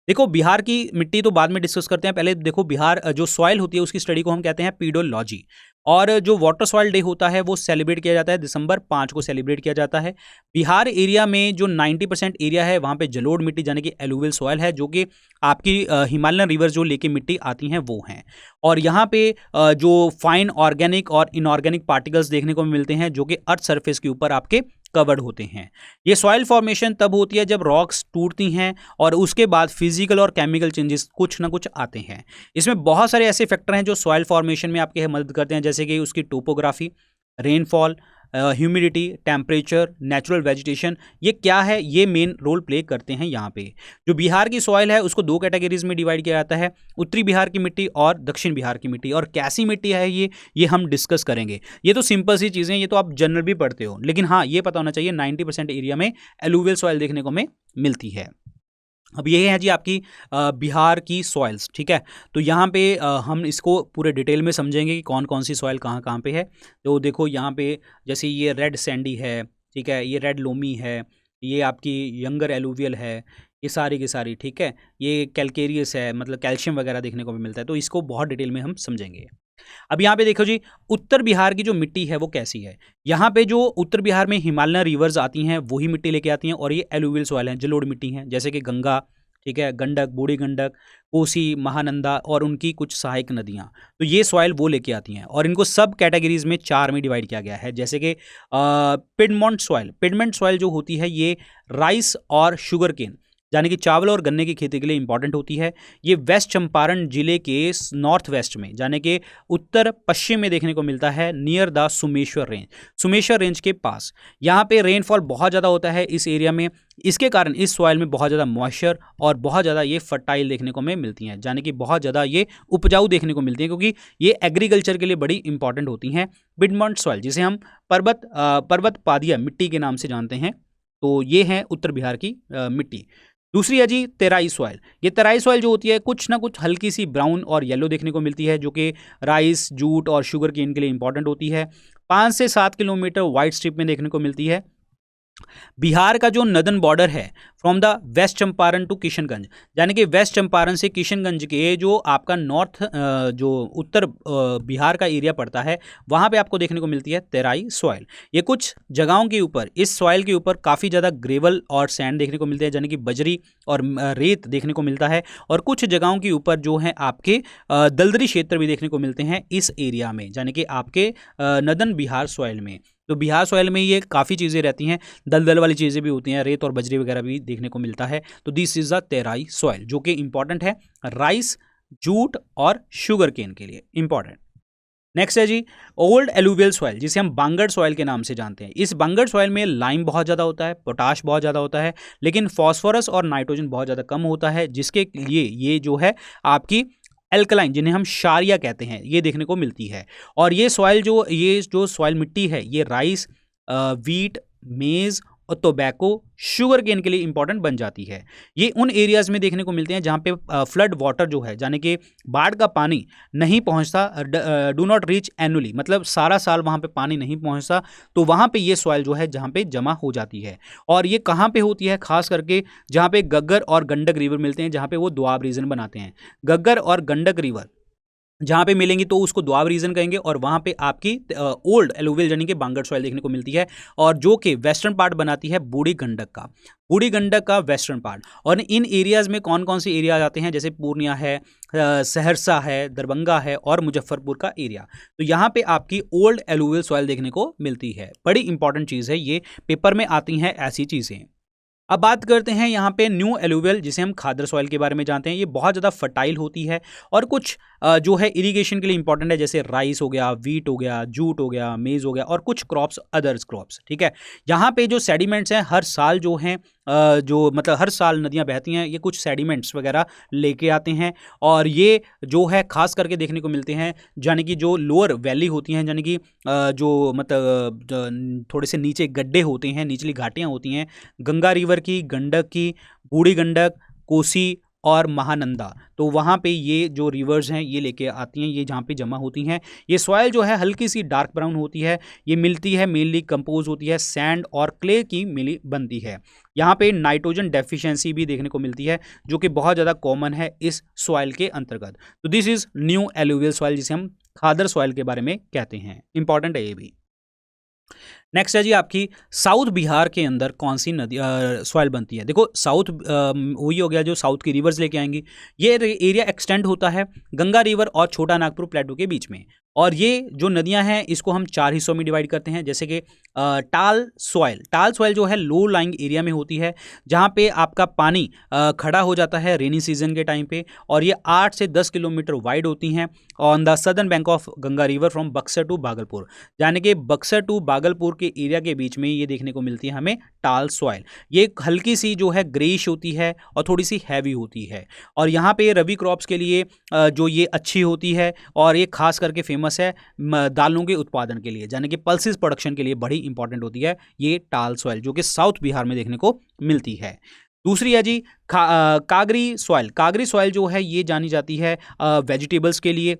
देखो बिहार की मिट्टी तो बाद में डिस्कस करते हैं, पहले देखो बिहार जो सॉइल होती है उसकी स्टडी को हम कहते हैं पीडोलॉजी। और जो वाटर सॉइल डे होता है वो सेलिब्रेट किया जाता है दिसंबर 5 को सेलिब्रेट किया जाता है। बिहार एरिया में जो 90% एरिया है वहाँ पे जलोढ़ मिट्टी यानी कि एलुवियल सॉइल है, जो कि आपकी हिमालयन रिवर जो लेके मिट्टी आती हैं वो हैं। और यहाँ पे जो फाइन ऑर्गेनिक और इनऑर्गेनिक पार्टिकल्स देखने को मिलते हैं जो कि अर्थ सरफेस के ऊपर आपके कवर्ड होते हैं। ये सॉइल फॉर्मेशन तब होती है जब रॉक्स टूटती हैं और उसके बाद फिजिकल और केमिकल चेंजेस कुछ ना कुछ आते हैं। इसमें बहुत सारे ऐसे फैक्टर हैं जो सॉइल फॉर्मेशन में आपके मदद करते हैं, जैसे कि उसकी topography, rainfall, humidity, temperature, natural vegetation, ये क्या है, ये मेन रोल प्ले करते हैं यहाँ पे। जो बिहार की सॉइल है उसको दो कैटेगरीज में डिवाइड किया जाता है, उत्तरी बिहार की मिट्टी और दक्षिण बिहार की मिट्टी। और कैसी मिट्टी है ये हम डिस्कस करेंगे। ये तो सिंपल सी चीज़ें, ये तो आप जनरल भी पढ़ते हो, लेकिन हाँ ये पता होना चाहिए 90% एरिया में एलुवियल सॉइल देखने को हमें मिलती है। अब ये है जी आपकी बिहार की सॉइल्स, ठीक है। तो यहाँ पे हम इसको पूरे डिटेल में समझेंगे कि कौन कौन सी सॉइल कहाँ कहाँ पे है। तो देखो यहाँ पे जैसे ये रेड सैंडी है, ठीक है, ये रेड लोमी है, ये आपकी यंगर एलुवियल है, ये सारी की सारी, ठीक है। ये कैलकेरियस है, मतलब कैल्शियम वगैरह देखने को भी मिलता है। तो इसको बहुत डिटेल में हम समझेंगे। अब यहाँ पे देखो जी, उत्तर बिहार की जो मिट्टी है वो कैसी है। यहाँ पे जो उत्तर बिहार में हिमालयन रिवर्स आती हैं वही मिट्टी लेके आती हैं, और ये एलुवियल सॉइल है, जलोढ़ मिट्टी है, जैसे कि गंगा, ठीक है, गंडक, बूढ़ी गंडक, कोसी, महानंदा और उनकी कुछ सहायक नदियाँ। तो ये सॉइल वो लेके आती हैं, और इनको सब कैटेगरीज में 4 में डिवाइड किया गया है। जैसे कि पिडमॉन्ट सॉइल, पिडमॉन्ट सॉइल जो होती है ये राइस और शुगर केन यानी कि चावल और गन्ने की खेती के लिए इंपॉर्टेंट होती है। ये वेस्ट चंपारण जिले के नॉर्थ वेस्ट में यानी कि उत्तर पश्चिम में देखने को मिलता है, near the Sumeshwar range, Sumeshwar range के पास। यहाँ पे रेनफॉल बहुत ज़्यादा होता है इस एरिया में, इसके कारण इस सॉइल में बहुत ज़्यादा मॉइस्चर और बहुत ज़्यादा ये फर्टाइल देखने को हमें मिलती हैं, यानी कि बहुत ज़्यादा ये उपजाऊ देखने को मिलती हैं, क्योंकि ये एग्रीकल्चर के लिए बड़ी इंपॉर्टेंट होती हैं। पिडमॉन्ट सॉइल जिसे हम पर्वत पादिया मिट्टी के नाम से जानते हैं, तो ये है उत्तर बिहार की मिट्टी। दूसरी है जी तेराई सॉइल। ये तेराई सॉइल जो होती है कुछ ना कुछ हल्की सी ब्राउन और येलो देखने को मिलती है, जो कि राइस, जूट और शुगर केन के लिए इंपॉर्टेंट होती है। 5 से 7 किलोमीटर वाइड स्ट्रिप में देखने को मिलती है। बिहार का जो नदन बॉर्डर है from the west Champaran to Kishanganj, यानी कि वेस्ट चंपारण से किशनगंज के जो आपका नॉर्थ जो उत्तर बिहार का एरिया पड़ता है, वहाँ पे आपको देखने को मिलती है तेराई सॉइल। ये कुछ जगहों के ऊपर, इस सॉइल के ऊपर काफ़ी ज़्यादा ग्रेवल और सैंड देखने को मिलते हैं, यानी कि बजरी और रेत देखने को मिलता है। और कुछ जगहों के ऊपर जो है आपके दलदली क्षेत्र भी देखने को मिलते हैं इस एरिया में, यानी कि आपके नदन बिहार सॉइल में। तो बिहार सॉइल में ये काफ़ी चीज़ें रहती हैं, दलदल वाली चीज़ें भी होती हैं, रेत और बजरी वगैरह भी देखने को मिलता है। तो this is the Terai soil, जो कि इंपॉर्टेंट है राइस, जूट और शुगर केन के लिए इंपॉर्टेंट। नेक्स्ट है जी ओल्ड एलुवियल सॉइल, जिसे हम बांगड़ सॉइल के नाम से जानते हैं। इस बांगड़ सॉइल में लाइम बहुत ज़्यादा होता है, पोटाश बहुत ज़्यादा होता है, लेकिन फॉस्फोरस और नाइट्रोजन बहुत ज़्यादा कम होता है, जिसके लिए ये जो है आपकी एल्कलाइन, जिन्हें हम क्षारीय कहते हैं, ये देखने को मिलती है। और ये जो सॉइल मिट्टी है ये राइस, वीट, मेज़ और टोबैको, शुगर केन के लिए इंपॉर्टेंट बन जाती है। ये उन एरियाज़ में देखने को मिलते हैं जहाँ पे फ्लड वाटर जो है, यानी कि बाढ़ का पानी नहीं पहुँचता, डू नॉट रीच एनुअली, मतलब सारा साल वहाँ पे पानी नहीं पहुँचता, तो वहाँ पे ये सॉइल जो है जहाँ पे जमा हो जाती है। और ये कहाँ पे होती है, खास करके जहाँ पे गग्गर और गंडक रिवर मिलते हैं, जहाँ पे वो दोआब रीजन बनाते हैं। गग्गर और गंडक रिवर जहाँ पे मिलेंगी तो उसको दोआब रीजन कहेंगे, और वहाँ पे आपकी ओल्ड एलुवियल यानी कि बांगड़ सॉइल देखने को मिलती है, और जो कि वेस्टर्न पार्ट बनाती है बूढ़ी गंडक का वेस्टर्न पार्ट। और इन एरियाज़ में कौन कौन से एरियाज आते हैं, जैसे पूर्णिया है, सहरसा है, दरभंगा है और मुजफ्फरपुर का एरिया। तो यहाँ पे आपकी ओल्ड एलुवियल सॉइल देखने को मिलती है। बड़ी इंपॉर्टेंट चीज़ है, ये पेपर में आती हैं ऐसी चीज़ें। अब बात करते हैं यहाँ पे न्यू एलुवियल, जिसे हम खादर सॉइल के बारे में जानते हैं। ये बहुत ज़्यादा फर्टाइल होती है और कुछ जो है इरिगेशन के लिए इंपॉर्टेंट है, जैसे राइस हो गया, वीट हो गया, जूट हो गया, मेज़ हो गया और कुछ क्रॉप्स, अदर्स क्रॉप्स, ठीक है। यहाँ पे जो सेडिमेंट्स हैं हर साल जो हैं जो मतलब हर साल नदियाँ बहती हैं, ये कुछ सेडिमेंट्स वगैरह लेके आते हैं, और ये जो है खास करके देखने को मिलते हैं, यानी कि जो लोअर वैली होती हैं, यानी कि जो मतलब थोड़े से नीचे गड्ढे होते हैं, निचली घाटियाँ होती हैं, गंगा रिवर की, गंडक की, बूढ़ी गंडक, कोसी और महानंदा, तो वहाँ पे ये जो रिवर्स हैं ये लेके आती हैं, ये जहाँ पे जमा होती हैं। ये सॉइल जो है हल्की सी डार्क ब्राउन होती है, ये मिलती है मेनली कंपोज होती है सैंड और क्ले की मिली बनती है। यहाँ पे नाइट्रोजन डेफिशिएंसी भी देखने को मिलती है, जो कि बहुत ज़्यादा कॉमन है इस सॉइल के अंतर्गत। तो this is new alluvial soil, जिसे हम खादर सॉइल के बारे में कहते हैं, इंपॉर्टेंट है ये भी। नेक्स्ट है जी आपकी साउथ बिहार के अंदर कौन सी नदी सॉइल बनती है। देखो साउथ वही हो गया जो साउथ की रिवर्स लेके आएंगी। ये एरिया एक्सटेंड होता है गंगा रिवर और छोटा नागपुर प्लेटू के बीच में, और ये जो नदियां हैं इसको हम 4 हिस्सों में डिवाइड करते हैं, जैसे कि टाल सॉइल जो है लो लाइंग एरिया में होती है, जहाँ पे आपका पानी खड़ा हो जाता है रेनी सीजन के टाइम पे, और ये 8 से 10 किलोमीटर वाइड होती हैं on the southern bank of Ganga river from Buxar to Bhagalpur, यानी कि बक्सर टू भागलपुर के एरिया के बीच में ये देखने को मिलती है हमें टाल सॉइल। ये हल्की सी जो है ग्रेइश होती है और थोड़ी सी हैवी होती है, और यहाँ पे रबी क्रॉप्स के लिए जो ये अच्छी होती है, और ये खास करके फेमस है दालों के उत्पादन के लिए, यानी कि पल्सेस प्रोडक्शन के लिए बड़ी इंपॉर्टेंट होती है ये टाल सॉइल, जो कि साउथ बिहार में देखने को मिलती है। दूसरी है जी कागरी सॉइल। कागरी सॉइल जो है ये जानी जाती है वेजिटेबल्स के लिए,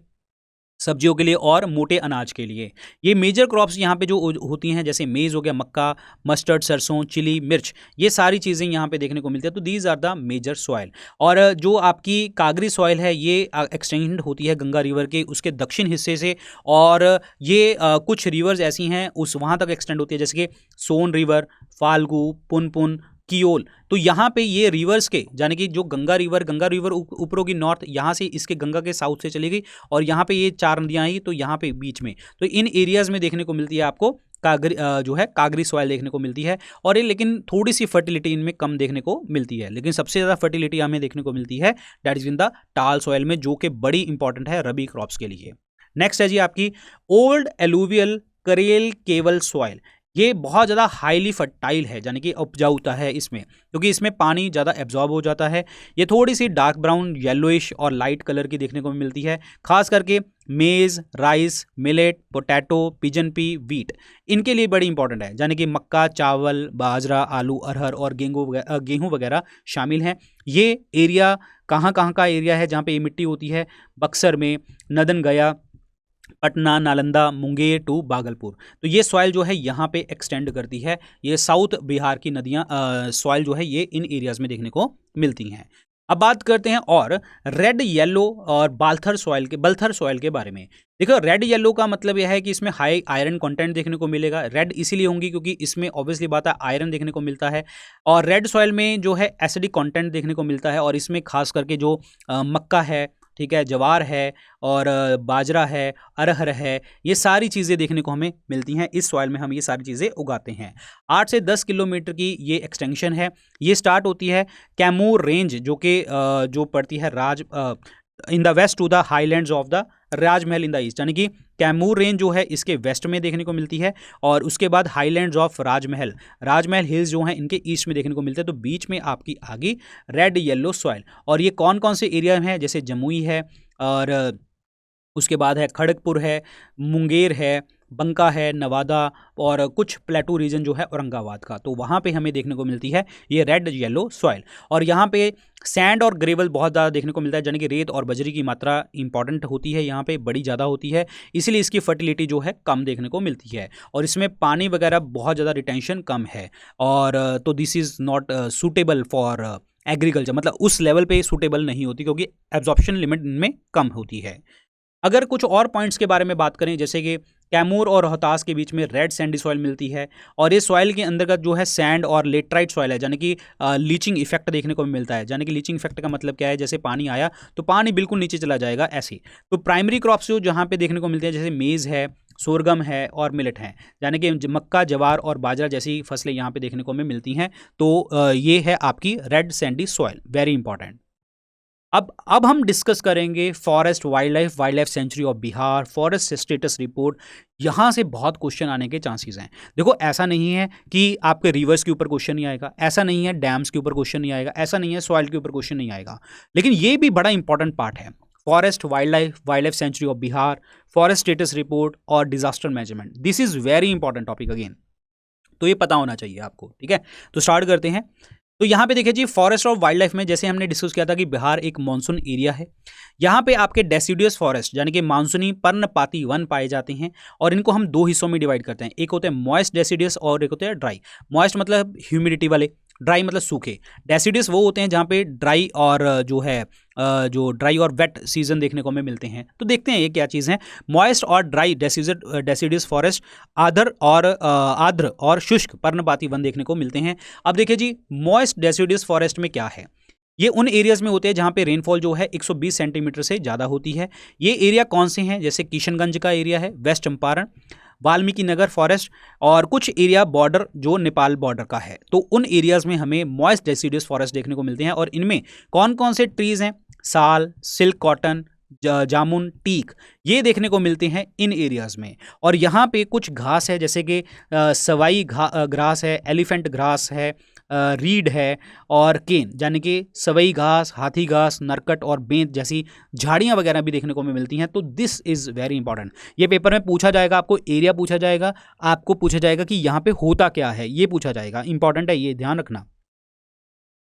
सब्जियों के लिए और मोटे अनाज के लिए। ये मेजर क्रॉप्स यहाँ पे जो होती हैं, जैसे मेज़ हो गया, मक्का, मस्टर्ड, सरसों, चिली, मिर्च, ये सारी चीज़ें यहाँ पे देखने को मिलती है। तो these are the major soil. और जो आपकी कागरी सॉइल है ये एक्सटेंड होती है गंगा रिवर के उसके दक्षिण हिस्से से, और ये कुछ रिवर्स ऐसी हैं उस वहाँ तक एक्सटेंड होती है, जैसे कि सोन रिवर, फाल्गु, पुनपुन, कियोल। तो यहाँ पे ये रिवर्स के, यानी कि जो गंगा रिवर ऊपर होगी नॉर्थ, यहाँ से इसके गंगा के साउथ से चली गई, और यहाँ पे ये 4 नदियाँ आई, तो यहाँ पे बीच में, तो इन एरियाज में देखने को मिलती है आपको जो है कागरी सॉइल देखने को मिलती है। और ये लेकिन थोड़ी सी फर्टिलिटी इनमें कम देखने को मिलती है, लेकिन सबसे ज़्यादा फर्टिलिटी हमें देखने को मिलती है दैट इज इन द टाल सॉइल में, जो कि बड़ी इंपॉर्टेंट है रबी क्रॉप्स के लिए। नेक्स्ट है जी आपकी ओल्ड एलुवियल करेल केवल सॉइल। ये बहुत ज़्यादा हाईली फर्टाइल है, यानी कि उपजाऊता है इसमें, क्योंकि इसमें पानी ज़्यादा एब्जॉर्ब हो जाता है। ये थोड़ी सी डार्क ब्राउन, येलोइश और लाइट कलर की देखने को मिलती है, खास करके मेज़, rice, millet, potato, pigeon P, wheat, इनके लिए बड़ी इंपॉर्टेंट है, यानी कि मक्का, चावल, बाजरा, आलू, अरहर और गेहूँ वगैरह शामिल हैं। ये एरिया कहाँ का एरिया है जहाँ पे ये मिट्टी होती है? बक्सर में, नदन गया, पटना, नालंदा, मुंगेर टू भागलपुर। तो ये सॉइल जो है यहाँ पे एक्सटेंड करती है। ये साउथ बिहार की नदियाँ सॉइल जो है ये इन एरियाज में देखने को मिलती हैं। अब बात करते हैं और रेड, येलो और बल्थर सॉइल के बारे में। देखो, रेड येलो का मतलब यह है कि इसमें हाई आयरन कंटेंट देखने को मिलेगा। रेड इसीलिए होंगी क्योंकि इसमें ऑब्वियसली बात है आयरन देखने को मिलता है, और रेड सॉइल में जो है एसिडिक कंटेंट देखने को मिलता है, और इसमें खास करके जो मक्का है, ठीक है, ज्वार है और बाजरा है, अरहर है, ये सारी चीज़ें देखने को हमें मिलती हैं। इस सॉइल में हम ये सारी चीज़ें उगाते हैं। 8 से 10 किलोमीटर की ये एक्सटेंशन है। ये स्टार्ट होती है कैमूर रेंज, जो कि जो पड़ती है in the west to the highlands of the Rajmahal in the east, यानी कि कैमूर रेंज जो है इसके वेस्ट में देखने को मिलती है, और उसके बाद हाईलैंड्स ऑफ राजमहल हिल्स जो हैं इनके ईस्ट में देखने को मिलते हैं। तो बीच में आपकी आ गई रेड येलो सॉइल। और ये कौन कौन से एरिया हैं? जैसे जमुई है, और उसके बाद है खड़गपुर है, मुंगेर है, बंका है, नवादा, और कुछ प्लेटू रीजन जो है औरंगाबाद का, तो वहाँ पे हमें देखने को मिलती है ये रेड येलो सॉइल। और यहाँ पे सैंड और ग्रेवल बहुत ज़्यादा देखने को मिलता है, यानी कि रेत और बजरी की मात्रा इंपॉर्टेंट होती है, यहाँ पे बड़ी ज़्यादा होती है, इसीलिए इसकी फर्टिलिटी जो है कम देखने को मिलती है, और इसमें पानी वगैरह बहुत ज़्यादा रिटेंशन कम है। और तो this is not suitable for agriculture, मतलब उस लेवल पे सूटेबल नहीं होती, क्योंकि एब्जॉर्प्शन लिमिट इनमें कम होती है। अगर कुछ और पॉइंट्स के बारे में बात करें, जैसे कि कैमूर और रोहतास के बीच में रेड सैंडी सॉइल मिलती है, और इस सॉइल के अंतर्गत जो है सैंड और लेटराइट सॉइल है, यानी कि लीचिंग इफेक्ट देखने को मिलता है। यानी कि लीचिंग इफेक्ट का मतलब क्या है? जैसे पानी आया तो पानी बिल्कुल नीचे चला जाएगा, ऐसे। तो प्राइमरी क्रॉप्स जो जहाँ पे देखने को मिलते हैं, जैसे मेज़ है, सोरगम है और मिलेट है, यानी कि मक्का, ज्वार और बाजरा जैसी फसलें यहाँ पे देखने को हमें मिलती हैं। तो ये है आपकी red Sandy soil, very important. अब हम डिस्कस करेंगे forest wild life sanctuary of Bihar, forest status report. यहाँ से बहुत क्वेश्चन आने के चांसेस हैं। देखो, ऐसा नहीं है कि आपके रिवर्स के ऊपर क्वेश्चन नहीं आएगा, ऐसा नहीं है डैम्स के ऊपर क्वेश्चन नहीं आएगा, ऐसा नहीं है सॉइल के ऊपर क्वेश्चन नहीं आएगा, लेकिन ये भी बड़ा इंपॉर्टेंट पार्ट है। Forest wild life sanctuary of Bihar, forest status report और disaster management, this is very important topic again, तो ये पता होना चाहिए आपको, ठीक है। तो स्टार्ट करते हैं। तो यहाँ पे देखिए जी, फॉरेस्ट और वाइल्ड लाइफ में जैसे हमने डिस्कस किया था कि बिहार एक मानसून एरिया है। यहाँ पे आपके डेसिडियस फॉरेस्ट, यानी कि मानसूनी पर्णपाती वन पाए जाते हैं, और इनको हम 2 हिस्सों में डिवाइड करते हैं। एक होते हैं मॉइस्ट डेसिडियस और एक होते हैं ड्राई। मॉइस्ट मतलब ह्यूमिडिटी वाले, ड्राई मतलब सूखे। डेसिडियस वो होते हैं जहाँ पे ड्राई और जो ड्राई और वेट सीजन देखने को हमें मिलते हैं। तो देखते हैं ये क्या चीज़ है। मॉइस्ट और ड्राई डेसिडियस फॉरेस्ट, आर्द्र और शुष्क पर्णपाती वन देखने को मिलते हैं। अब देखिए जी, मॉइस्ट डेसिडियस फॉरेस्ट में क्या है? ये उन एरियाज़ में होते हैं जहाँ पे रेनफॉल जो है 120 सेंटीमीटर से ज़्यादा होती है। ये एरिया कौन से हैं? जैसे किशनगंज का एरिया है, वेस्ट चंपारण, वाल्मीकि नगर फॉरेस्ट, और कुछ एरिया बॉर्डर जो नेपाल बॉर्डर का है। तो उन एरियाज़ में हमें मॉइस्ट डेसिडियस फॉरेस्ट देखने को मिलते हैं। और इनमें कौन कौन से ट्रीज़ हैं? साल, सिल्क कॉटन, जामुन, टीक, ये देखने को मिलते हैं इन एरियाज़ में। और यहाँ पे कुछ घास है जैसे कि सवाई ग्रास है, एलिफेंट ग्रास है, रीड है और केन, यानी कि सवई घास, हाथी घास, नरकट और बेंत जैसी झाड़ियाँ वगैरह भी देखने को मिलती हैं। तो दिस इज़ वेरी इंपॉर्टेंट। ये पेपर में पूछा जाएगा, आपको एरिया पूछा जाएगा, आपको पूछा जाएगा कि यहाँ पे होता क्या है, ये पूछा जाएगा। इंपॉर्टेंट है, ये ध्यान रखना।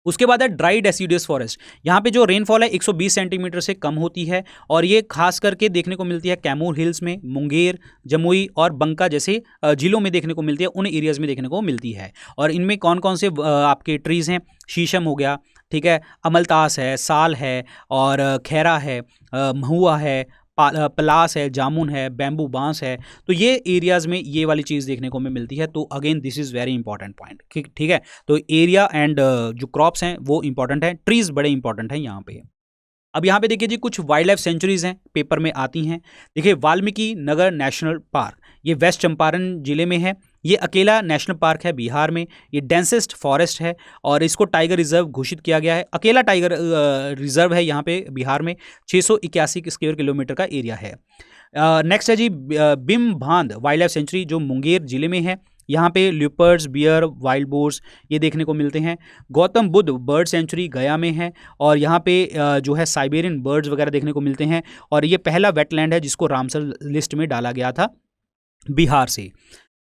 उसके बाद है ड्राई डेसिडियस फॉरेस्ट। यहाँ पे जो रेनफॉल है 120 सेंटीमीटर से कम होती है और ये खास करके देखने को मिलती है कैमूर हिल्स में, मुंगेर, जमुई और बंका जैसे जिलों में देखने को मिलती है, उन एरियाज़ में देखने को मिलती है। और इनमें कौन कौन से आपके ट्रीज़ हैं? शीशम हो गया, ठीक है, अमलतास है, साल है और खैरा है, महुआ है, पलास है, जामुन है, बैम्बू बांस है। तो ये एरियाज़ में ये वाली चीज़ देखने को हमें मिलती है। तो again this is very important point, ठीक है। तो एरिया एंड जो क्रॉप्स हैं वो इंपॉर्टेंट है, ट्रीज़ बड़े इंपॉर्टेंट हैं यहाँ पे। अब यहाँ पे देखिए जी, कुछ वाइल्ड लाइफ सेंचुरीज़ हैं, पेपर में आती हैं। देखिए, वाल्मीकि नगर नेशनल पार्क, ये वेस्ट चंपारण जिले में है। ये अकेला नेशनल पार्क है बिहार में। ये डेंसेस्ट फॉरेस्ट है और इसको टाइगर रिजर्व घोषित किया गया है। अकेला टाइगर रिजर्व है यहाँ पे बिहार में। 681 स्क्वायर किलोमीटर का एरिया है। नेक्स्ट है जी बिम भांद वाइल्ड लाइफ सेंचुरी, जो मुंगेर जिले में है। यहाँ पे ल्यूपर्ड्स, बियर, वाइल्ड बोर्स ये देखने को मिलते हैं। गौतम बुद्ध बर्ड सेंचुरी गया में है और यहाँ पे जो है साइबेरियन बर्ड्स वगैरह देखने को मिलते हैं। और ये पहला वेटलैंड है जिसको रामसर लिस्ट में डाला गया था बिहार से।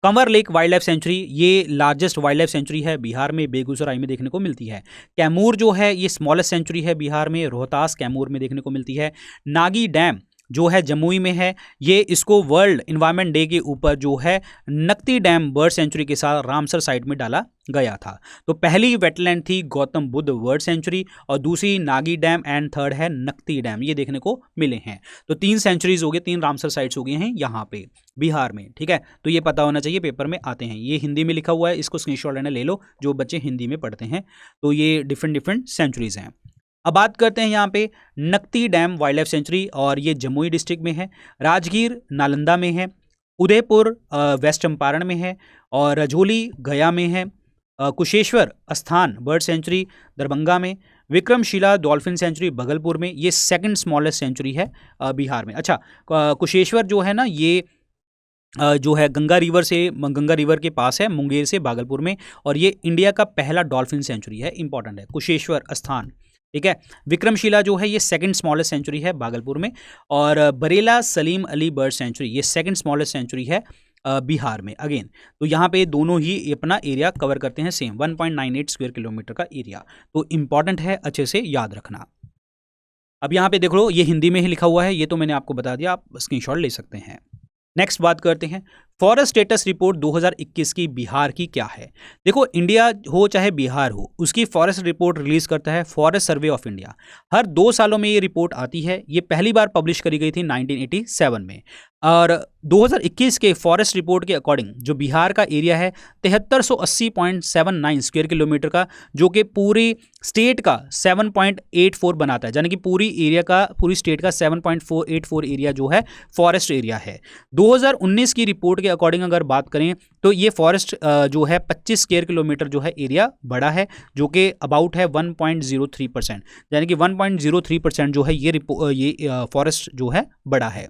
Kanwar lake wild life century, ये लार्जेस्ट वाइल्ड लाइफ सेंचुरी है बिहार में, बेगूसराय में देखने को मिलती है। कैमूर जो है ये स्मॉलेस्ट सेंचुरी है बिहार में, रोहतास कैमूर में देखने को मिलती है। नागी डैम जो है जमुई में है, ये इसको वर्ल्ड इन्वायरमेंट डे के ऊपर जो है नकती डैम बर्ड सेंचुरी के साथ रामसर साइट में डाला गया था। तो पहली वेटलैंड थी गौतम बुद्ध बर्ड सेंचुरी और दूसरी नागी डैम एंड थर्ड है नकती डैम, ये देखने को मिले हैं। तो 3 सेंचुरीज हो गए, 3 रामसर साइट्स हो गए हैं यहाँ पे बिहार में, ठीक है। तो ये पता होना चाहिए, पेपर में आते हैं। ये हिंदी में लिखा हुआ है, इसको स्क्रीनशॉट लेना ले लो जो बच्चे हिंदी में पढ़ते हैं। तो ये डिफरेंट सेंचुरीज हैं। अब बात करते हैं यहाँ पे नकती डैम वाइल्ड लाइफ सेंचुरी और ये जमुई डिस्ट्रिक्ट में है। राजगीर नालंदा में है। उदयपुर वेस्ट चंपारण में है और रजौली गया में है। कुशेश्वर स्थान बर्ड सेंचुरी दरभंगा में। विक्रमशिला डॉल्फिन सेंचुरी भागलपुर में, ये सेकंड स्मॉलेस्ट सेंचुरी है बिहार में। अच्छा, कुशेश्वर जो है ना, ये जो है गंगा रिवर के पास है, मुंगेर से भागलपुर में, और ये इंडिया का पहला डॉल्फिन सेंचुरी है। इंपॉर्टेंट है कुशेश्वर स्थान, ठीक है। विक्रमशिला जो है ये सेकंड स्मॉलेस्ट सेंचुरी है भागलपुर में। और बरेला सलीम अली बर्ड सेंचुरी, ये सेकंड स्मॉलेस्ट सेंचुरी है बिहार में अगेन। तो यहाँ पे दोनों ही अपना एरिया कवर करते हैं, सेम 1.98 स्क्वायर किलोमीटर का एरिया। तो इंपॉर्टेंट है, अच्छे से याद रखना। अब यहाँ पे देख लो, ये हिंदी में ही लिखा हुआ है, ये तो मैंने आपको बता दिया, आप स्क्रीनशॉट ले सकते हैं। नेक्स्ट बात करते हैं फॉरेस्ट स्टेटस रिपोर्ट 2021 की बिहार की क्या है। देखो, इंडिया हो चाहे बिहार हो, उसकी फॉरेस्ट रिपोर्ट रिलीज करता है फॉरेस्ट सर्वे ऑफ इंडिया। हर 2 सालों में ये रिपोर्ट आती है। ये पहली बार पब्लिश करी गई थी 1987 में। और 2021 के फॉरेस्ट रिपोर्ट के अकॉर्डिंग जो बिहार का एरिया है 7380.79 स्क्वायर किलोमीटर का, जो कि पूरी स्टेट का 7.84 बनाता है, यानी कि पूरी स्टेट का 7.484 एरिया जो है फॉरेस्ट एरिया है। 2019 की रिपोर्ट के अकॉर्डिंग अगर बात करें तो ये फॉरेस्ट जो है 25 स्क्वायर किलोमीटर जो है एरिया बड़ा है, जो कि अबाउट है 1.03%, यानी कि 1.03% जो है ये फॉरेस्ट जो है बड़ा है।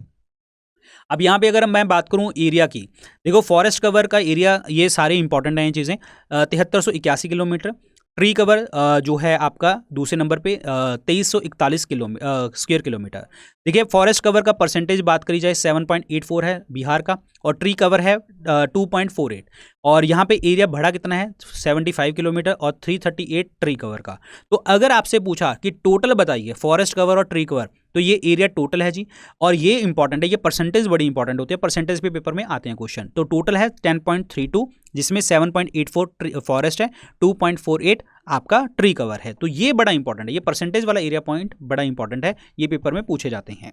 अब यहाँ पे अगर मैं बात करूँ एरिया की, देखो फॉरेस्ट कवर का एरिया, ये सारे इंपॉर्टेंट हैं ये चीज़ें। 7381 किलोमीटर। ट्री कवर जो है आपका दूसरे नंबर पे 2341 स्क्वायर किलोमीटर। देखिए, फॉरेस्ट कवर का परसेंटेज बात करी जाए 7.84 है बिहार का, और ट्री कवर है 2.48। और यहाँ पे एरिया बढ़ा कितना है 75 किलोमीटर और 338 ट्री कवर का। तो अगर आपसे पूछा कि टोटल बताइए फॉरेस्ट कवर और ट्री कवर, तो ये एरिया टोटल है जी। और ये इंपॉर्टेंट है, ये परसेंटेज बड़ी इंपॉर्टेंट होती है, परसेंटेज पे पेपर में आते हैं क्वेश्चन। तो टोटल है 10.32, जिसमें 7.84 फॉरेस्ट है, 2.48 आपका ट्री कवर है। तो ये बड़ा इंपॉर्टेंट है, ये परसेंटेज वाला एरिया पॉइंट बड़ा इंपॉर्टेंट है, ये पेपर में पूछे जाते हैं।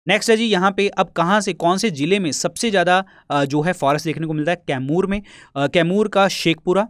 नेक्स्ट है जी, यहाँ पे अब कहाँ से, कौन से जिले में सबसे ज़्यादा जो है फॉरेस्ट देखने को मिलता है? कैमूर में। कैमूर का शेखपुरा,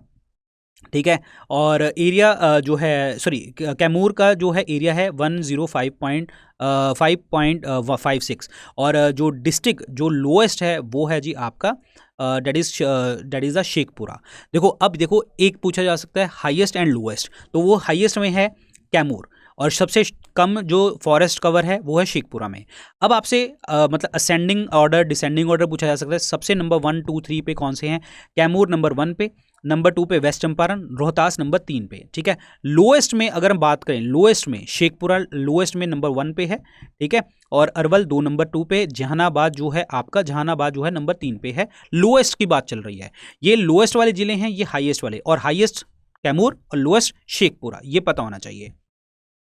ठीक है। और एरिया जो है कैमूर का जो है एरिया है 105.56। और जो डिस्ट्रिक्ट जो लोएस्ट है वो है जी आपका डेट इज़ द शेखपुरा। देखो, अब देखो, एक पूछा जा सकता है हाईएस्ट एंड लोएस्ट, तो वो हाईएस्ट में है कैमूर और सबसे कम जो फॉरेस्ट कवर है वो है शेखपुरा में। अब आपसे मतलब असेंडिंग ऑर्डर डिसेंडिंग ऑर्डर पूछा जा सकता है। सबसे नंबर 1 2 3 पे कौन से हैं? कैमूर नंबर 1 पे, नंबर 2 पे वेस्ट चंपारण, रोहतास नंबर 3 पे, ठीक है। लोएस्ट में अगर हम बात करें, लोएस्ट में शेखपुरा लोएस्ट में नंबर 1 पे है, ठीक है, और अरवल नंबर 2 पे, जहानाबाद जो है आपका, जहानाबाद जो है नंबर 3 पे है। लोएस्ट की बात चल रही है, ये लोएस्ट वाले जिले हैं, ये हाईएस्ट वाले, और हाईएस्ट कैमूर और लोएस्ट शेखपुरा, ये पता होना चाहिए।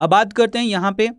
अब बात करते हैं यहाँ पे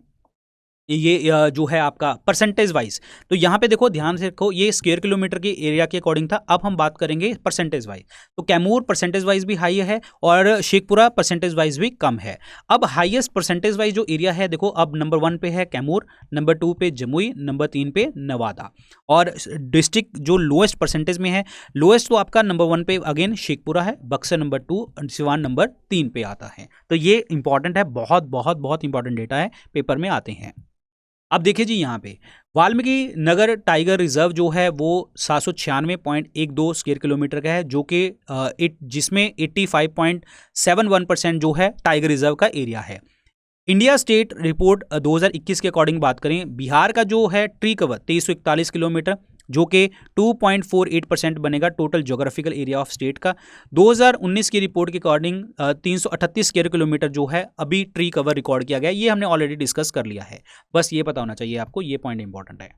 ये जो है आपका परसेंटेज वाइज, तो यहाँ पे देखो ध्यान से देखो, ये स्क्वायर किलोमीटर के एरिया के अकॉर्डिंग था। अब हम बात करेंगे परसेंटेज वाइज, तो कैमूर परसेंटेज वाइज भी हाई है और शेखपुरा परसेंटेज वाइज भी कम है। अब हाईएस्ट परसेंटेज वाइज जो एरिया है देखो, अब नंबर 1 पे है कैमूर, नंबर 2 पे जमुई, नंबर 3 पे नवादा, और डिस्ट्रिक्ट जो लोएस्ट परसेंटेज में है, लोएस्ट तो आपका नंबर 1 पे अगेन शेखपुरा है, बक्सर नंबर 2, सिवान नंबर 3 पे आता है। तो ये इंपॉर्टेंट है, बहुत बहुत बहुत इंपॉर्टेंट डेटा है, पेपर में आते हैं। अब देखिए जी, यहाँ पे वाल्मीकि नगर टाइगर रिजर्व जो है वो 796.12 स्क्वायर किलोमीटर का है, जो कि जिसमें 85.71% जो है टाइगर रिजर्व का एरिया है। इंडिया स्टेट रिपोर्ट 2021 के अकॉर्डिंग बात करें, बिहार का जो है ट्री कवर 2341 किलोमीटर, जो कि 2.48% बनेगा total geographical area of state का। 2019 की रिपोर्ट के अकॉर्डिंग 338 स्क्वायर किलोमीटर जो है अभी ट्री कवर रिकॉर्ड किया गया, ये हमने ऑलरेडी डिस्कस कर लिया है, बस ये पता होना चाहिए आपको, ये पॉइंट इंपॉर्टेंट है।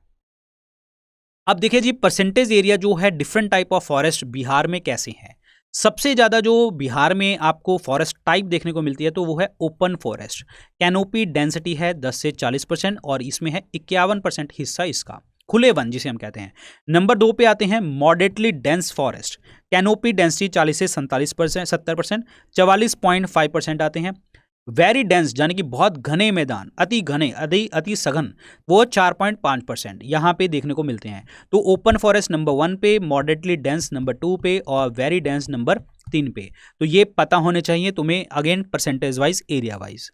अब देखिए जी, परसेंटेज एरिया जो है different type of forest Bihar में कैसे हैं। सबसे ज़्यादा जो बिहार में आपको फॉरेस्ट टाइप देखने को मिलती है तो वो है ओपन फॉरेस्ट। कैनोपी डेंसिटी है 10 से 40% और इसमें है 51% हिस्सा इसका खुले वन जिसे हम कहते हैं। नंबर 2 पे आते हैं moderately dense forest, canopy density 40 से 47% 70%, 44.5% आते हैं। वेरी डेंस यानी कि बहुत घने मैदान, अति घने, अति सघन, वो 4.5% यहाँ पे देखने को मिलते हैं। तो ओपन फॉरेस्ट नंबर 1 पे, मॉडरेटली डेंस नंबर 2 पे और वेरी डेंस नंबर 3 पे। तो ये पता होने चाहिए तुम्हें, again percentage wise, area wise.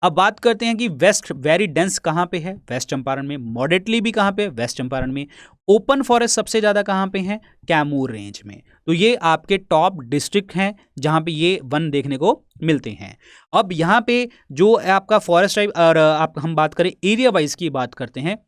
अब बात करते हैं कि वेस्ट वेरी डेंस कहाँ पे है, वेस्ट चंपारण में। मॉडरेटली भी कहाँ पे, वेस्ट चंपारण में। ओपन फॉरेस्ट सबसे ज़्यादा कहाँ पे है, कैमूर रेंज में। तो ये आपके टॉप डिस्ट्रिक्ट हैं जहाँ पे ये वन देखने को मिलते हैं। अब यहाँ पे जो आपका फॉरेस्ट टाइप और हम बात करें एरिया वाइज की बात करते हैं,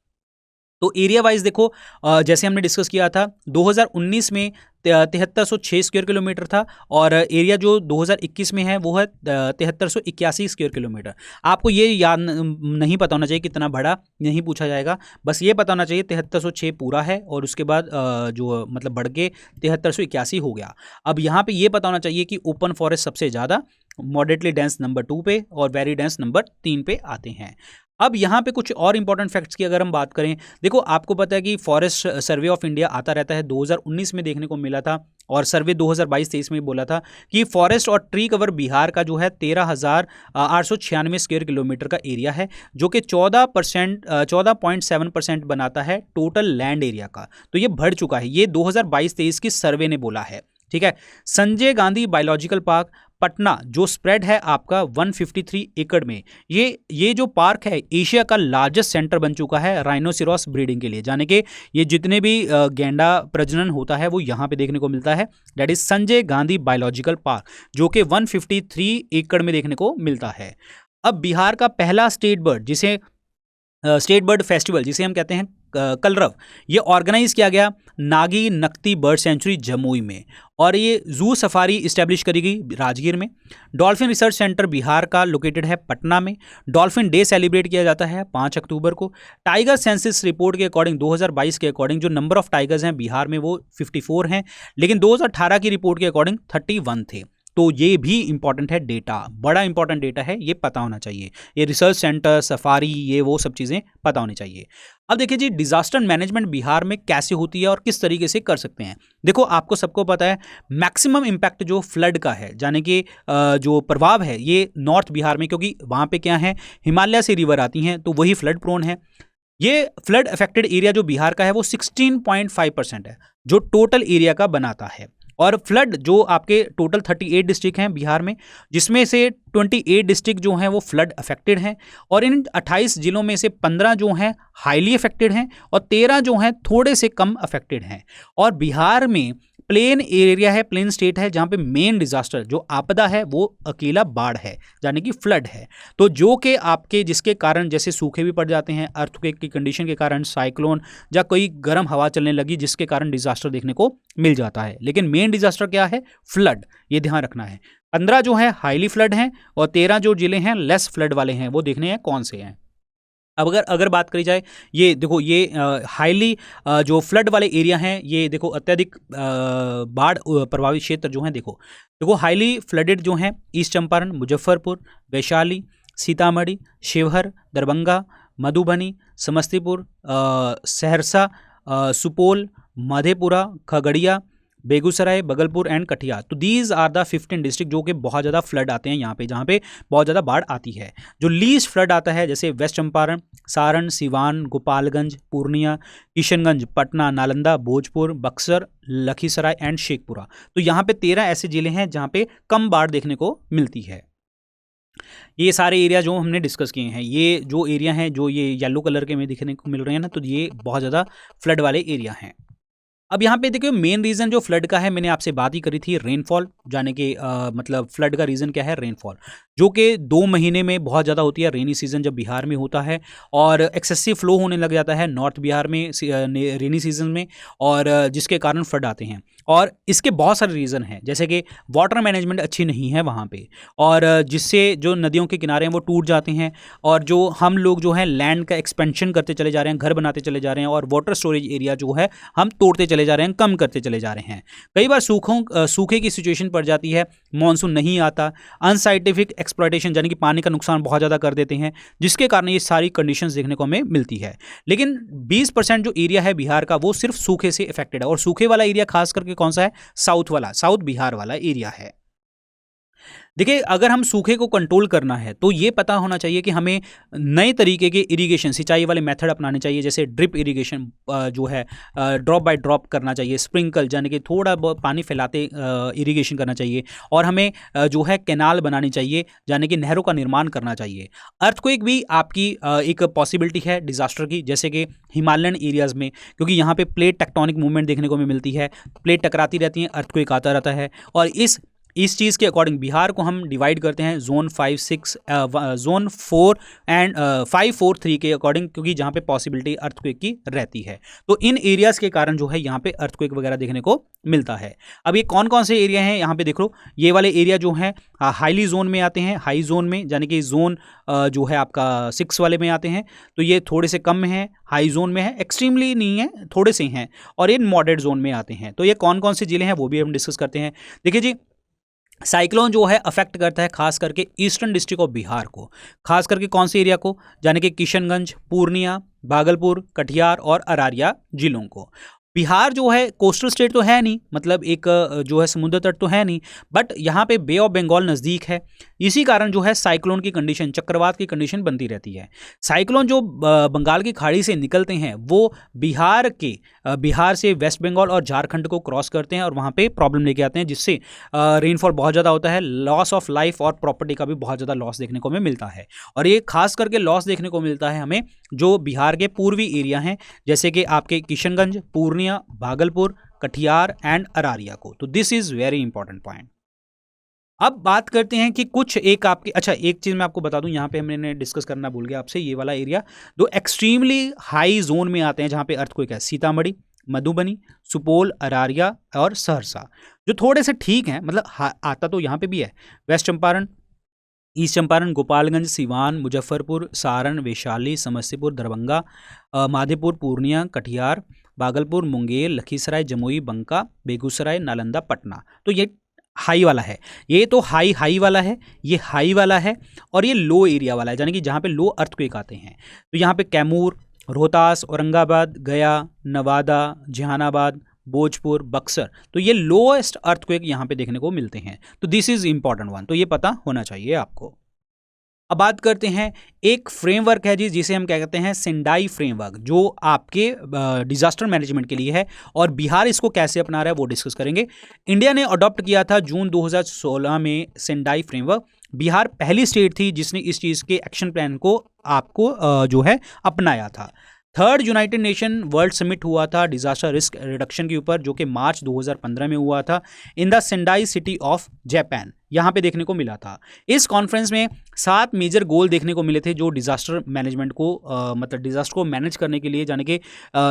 तो एरिया वाइज देखो, जैसे हमने डिस्कस किया था 2019 में 7306 स्क्वायर किलोमीटर था, और एरिया जो 2021 में है वो है 7381 स्क्वायर किलोमीटर। आपको ये याद नहीं पता होना चाहिए कितना बड़ा, नहीं पूछा जाएगा, बस ये पता होना चाहिए 7306 पूरा है और उसके बाद जो मतलब बढ़ के 7381 हो गया। अब यहाँ पे ये पता होना चाहिए कि ओपन फॉरेस्ट सबसे ज़्यादा, मॉडरेटली डेंस नंबर 2 पे और वेरी डेंस नंबर 3 पे आते हैं। अब यहाँ पे कुछ और इंपॉर्टेंट फैक्ट्स की अगर हम बात करें, देखो आपको पता है कि फॉरेस्ट सर्वे ऑफ इंडिया आता रहता है, 2019 में देखने को मिला था, और सर्वे 2022-23 में बोला था कि फॉरेस्ट और ट्री कवर बिहार का जो है 13,896 स्क्वायर किलोमीटर का एरिया है, जो कि 14.7% बनाता है टोटल लैंड एरिया का। तो ये बढ़ चुका है, ये 2022-23 की सर्वे ने बोला है, ठीक है। संजय गांधी बायोलॉजिकल पार्क पटना जो स्प्रेड है आपका 153 एकड़ में, ये जो पार्क है एशिया का लार्जेस्ट सेंटर बन चुका है राइनोसिरोस ब्रीडिंग के लिए, यानी कि ये जितने भी गैंडा प्रजनन होता है वो यहाँ पे देखने को मिलता है। That is Sanjay Gandhi biological park, जो कि 153 एकड़ में देखने को मिलता है। अब बिहार का पहला स्टेट बर्ड फेस्टिवल जिसे हम कहते हैं कलरव, ये ऑर्गेनाइज किया गया नागी नकती बर्ड सेंचुरी जमुई में, और ये जू सफारी इस्टेब्लिश करी गई राजगीर में। डॉल्फिन रिसर्च सेंटर बिहार का लोकेटेड है पटना में। डॉल्फिन डे सेलिब्रेट किया जाता है 5 अक्टूबर को। टाइगर सेंसस रिपोर्ट के अकॉर्डिंग 2022 के अकॉर्डिंग जो नंबर ऑफ टाइगर्स हैं बिहार में वो 54 हैं, लेकिन 2018 की रिपोर्ट के अकॉर्डिंग 31 थे। तो ये भी इंपॉर्टेंट है डेटा, बड़ा इंपॉर्टेंट डेटा है, ये पता होना चाहिए। ये रिसर्च सेंटर, सफारी, ये वो सब चीज़ें पता होनी चाहिए। अब देखिए जी, डिजास्टर मैनेजमेंट बिहार में कैसे होती है और किस तरीके से कर सकते हैं। देखो आपको सबको पता है मैक्सिमम इम्पैक्ट जो फ्लड का है, यानी कि जो प्रभाव है ये नॉर्थ बिहार में, क्योंकि वहाँ पे क्या है, हिमालय से रिवर आती हैं तो वही फ्लड प्रोन है। ये फ्लड अफेक्टेड एरिया जो बिहार का है वो 16.5% है जो टोटल एरिया का बनाता है। और फ्लड जो आपके टोटल 38 डिस्ट्रिक्ट हैं बिहार में, जिसमें से 28 डिस्ट्रिक्ट जो हैं वो फ्लड अफेक्टेड हैं, और इन 28 जिलों में से 15 जो हैं हाईली अफेक्टेड हैं और 13 जो हैं थोड़े से कम अफेक्टेड हैं। और बिहार में प्लेन एरिया है, प्लेन स्टेट है, जहाँ पे मेन डिजास्टर जो आपदा है वो अकेला बाढ़ है, यानी कि फ्लड है। तो जो कि आपके जिसके कारण जैसे सूखे भी पड़ जाते हैं, अर्थक्वेक की कंडीशन के कारण, साइक्लोन या कोई गर्म हवा चलने लगी जिसके कारण डिजास्टर देखने को मिल जाता है। लेकिन मेन डिजास्टर क्या है? फ्लड, ये ध्यान रखना है। 15 जो है हाईली फ्लड हैं और 13 जो जिले हैं लेस फ्लड वाले हैं, वो देखने हैं कौन से हैं। अब अगर बात करी जाए, ये देखो ये हाईली जो फ्लड वाले एरिया हैं, ये देखो अत्यधिक बाढ़ प्रभावित क्षेत्र जो हैं, देखो हाईली फ्लडेड जो हैं ईस्ट चंपारण, मुजफ्फरपुर, वैशाली, सीतामढ़ी, शिवहर, दरभंगा, मधुबनी, समस्तीपुर, सहरसा, सुपौल, मधेपुरा, खगड़िया, बेगूसराय, बगलपुर एंड कटिहार। तो दीज आर द 15 डिस्ट्रिक्ट जो कि बहुत ज़्यादा फ्लड आते हैं यहाँ पे, जहाँ पे बहुत ज़्यादा बाढ़ आती है। जो लीस्ट फ्लड आता है जैसे वेस्ट चंपारण, सारण, सिवान, गोपालगंज, पूर्णिया, किशनगंज, पटना, नालंदा, भोजपुर, बक्सर, लखीसराय एंड शेखपुरा। तो यहाँ पे 13 ऐसे जिले हैं जहाँ पे कम बाढ़ देखने को मिलती है। ये सारे एरिया जो हमने डिस्कस किए हैं, ये जो एरिया हैं जो ये येलो कलर के में दिखने को मिल रहे हैं ना, तो ये बहुत ज़्यादा फ्लड वाले एरिया हैं। अब यहाँ पे देखिए मेन रीज़न जो फ्लड का है, मैंने आपसे बात ही करी थी, रेनफॉल, यानी कि मतलब फ्लड का रीज़न क्या है? रेनफॉल, जो कि 2 महीने में बहुत ज़्यादा होती है। रेनी सीज़न जब बिहार में होता है और एक्सेसिव फ्लो होने लग जाता है नॉर्थ बिहार में रेनी सीज़न में, और जिसके कारण फ्लड आते हैं। और इसके बहुत सारे रीज़न हैं, जैसे कि वाटर मैनेजमेंट अच्छी नहीं है वहाँ पे, और जिससे जो नदियों के किनारे हैं वो टूट जाते हैं, और जो हम लोग जो है लैंड का एक्सपेंशन करते चले जा रहे हैं, घर बनाते चले जा रहे हैं, और वाटर स्टोरेज एरिया जो है हम तोड़ते चले जा रहे हैं, कम करते चले जा रहे हैं। कई बार सूखे की सिचुएशन पड़ जाती है, मानसून नहीं आता, अनसाइंटिफिक एक्सप्लॉयटेशन यानी कि पानी का नुकसान बहुत ज़्यादा कर देते हैं, जिसके कारण ये सारी कंडीशंस देखने को हमें मिलती है। लेकिन 20% जो एरिया है बिहार का वो सिर्फ सूखे से इफेक्टेड है, और सूखे वाला एरिया खास करके कौन सा है? साउथ वाला, साउथ बिहार वाला एरिया है। देखिए अगर हम सूखे को कंट्रोल करना है तो ये पता होना चाहिए कि हमें नए तरीके के इरिगेशन, सिंचाई वाले मेथड अपनाने चाहिए, जैसे ड्रिप इरिगेशन जो है ड्रॉप बाय ड्रॉप करना चाहिए, स्प्रिंकल यानी कि थोड़ा बहुत पानी फैलाते इरिगेशन करना चाहिए, और हमें जो है कैनाल बनानी चाहिए यानी कि नहरों का निर्माण करना चाहिए। अर्थक्वेक भी आपकी एक पॉसिबिलिटी है डिजास्टर की, जैसे कि हिमालयन एरियाज़ में, क्योंकि यहाँ पे प्लेट टेक्टोनिक मूवमेंट देखने को मिलती है, प्लेट टकराती रहती हैं, अर्थक्वेक आता रहता है। और इस चीज़ के अकॉर्डिंग बिहार को हम डिवाइड करते हैं जोन 5, 6, जोन 4 एंड 5, 4, 3 के अकॉर्डिंग, क्योंकि जहाँ पे पॉसिबिलिटी अर्थक्वेक की रहती है। तो इन एरियाज़ के कारण जो है यहाँ पे अर्थक्वेक वगैरह देखने को मिलता है। अब ये कौन कौन से एरिया हैं यहाँ पे देख लो, ये वाले एरिया जो हैं हाईली जोन में आते हैं, हाई जोन में, यानी कि जोन जो है आपका 6 वाले में आते हैं। तो ये थोड़े से कम में है, हाई जोन में है, एक्सट्रीमली नहीं है, थोड़े से हैं, और ये मॉडरेट जोन में आते हैं। तो ये कौन कौन से जिले हैं वो भी हम डिस्कस करते हैं। देखिए जी, साइक्लोन जो है अफेक्ट करता है खास करके ईस्टर्न डिस्ट्रिक्ट ऑफ बिहार को, खास करके कौन से एरिया को? यानी कि किशनगंज, पूर्णिया, भागलपुर, कटिहार और अरारिया जिलों को। बिहार जो है कोस्टल स्टेट तो है नहीं, मतलब एक जो है समुद्र तट तो है नहीं, बट यहाँ पे बे ऑफ बंगाल नज़दीक है, इसी कारण जो है साइक्लोन की कंडीशन, चक्रवात की कंडीशन बनती रहती है। साइक्लोन जो बंगाल की खाड़ी से निकलते हैं वो बिहार से वेस्ट बंगाल और झारखंड को क्रॉस करते हैं और वहाँ पे प्रॉब्लम लेके आते हैं, जिससे रेनफॉल बहुत ज़्यादा होता है, लॉस ऑफ लाइफ और प्रॉपर्टी का भी बहुत ज़्यादा लॉस देखने को हमें मिलता है। और ये खास करके लॉस देखने को मिलता है हमें जो बिहार के पूर्वी एरिया हैं, जैसे कि आपके किशनगंज, पूर्णिया, भागलपुर, कटिहार एंड अरारिया को। तो this is very important point. अब बात करते हैं कि कुछ एक आपके, अच्छा एक चीज़ मैं आपको बता दूं, यहाँ पे हमने डिस्कस करना भूल गया आपसे, ये वाला एरिया दो एक्सट्रीमली हाई जोन में आते हैं जहाँ पे अर्थक्वेक है, सीतामढ़ी, मधुबनी, सुपौल, अरारिया और सहरसा। जो थोड़े से ठीक हैं, मतलब आता तो यहाँ पे भी है, वेस्ट चंपारण, ईस्ट चंपारण, गोपालगंज, सिवान, मुजफ्फरपुर, सारण, वैशाली, समस्तीपुर, दरभंगा, माधेपुर, पूर्णिया, कटिहार, भागलपुर, मुंगेर, लखीसराय, जमुई, बंका, बेगूसराय, नालंदा, पटना। तो ये हाई वाला है, ये तो हाई वाला है, ये हाई वाला है, और ये लो एरिया वाला है, यानी कि जहाँ पे लो अर्थक्वेक आते हैं। तो यहाँ पे कैमूर, रोहतास, औरंगाबाद, गया, नवादा, जहानाबाद, भोजपुर, बक्सर, तो ये लोएस्ट अर्थक्वेक यहाँ पे देखने को मिलते हैं। तो दिस इज इंपॉर्टेंट वन, तो ये पता होना चाहिए आपको। अब बात करते हैं, एक फ्रेमवर्क है जी जिसे हम क्या कहते हैं, सेंडाई फ्रेमवर्क, जो आपके डिजास्टर मैनेजमेंट के लिए है, और बिहार इसको कैसे अपना रहा है वो डिस्कस करेंगे। इंडिया ने अडॉप्ट किया था जून 2016 में सेंडाई फ्रेमवर्क। बिहार पहली स्टेट थी जिसने इस चीज़ के एक्शन प्लान को आपको जो है अपनाया था। Third United nation world summit हुआ था डिजास्टर रिस्क रिडक्शन के ऊपर, जो कि मार्च 2015 में हुआ था in the Sendai city of Japan, यहाँ पे देखने को मिला था। इस कॉन्फ्रेंस में 7 मेजर गोल देखने को मिले थे जो डिजास्टर मैनेजमेंट को मतलब डिजास्टर को मैनेज करने के लिए, यानी कि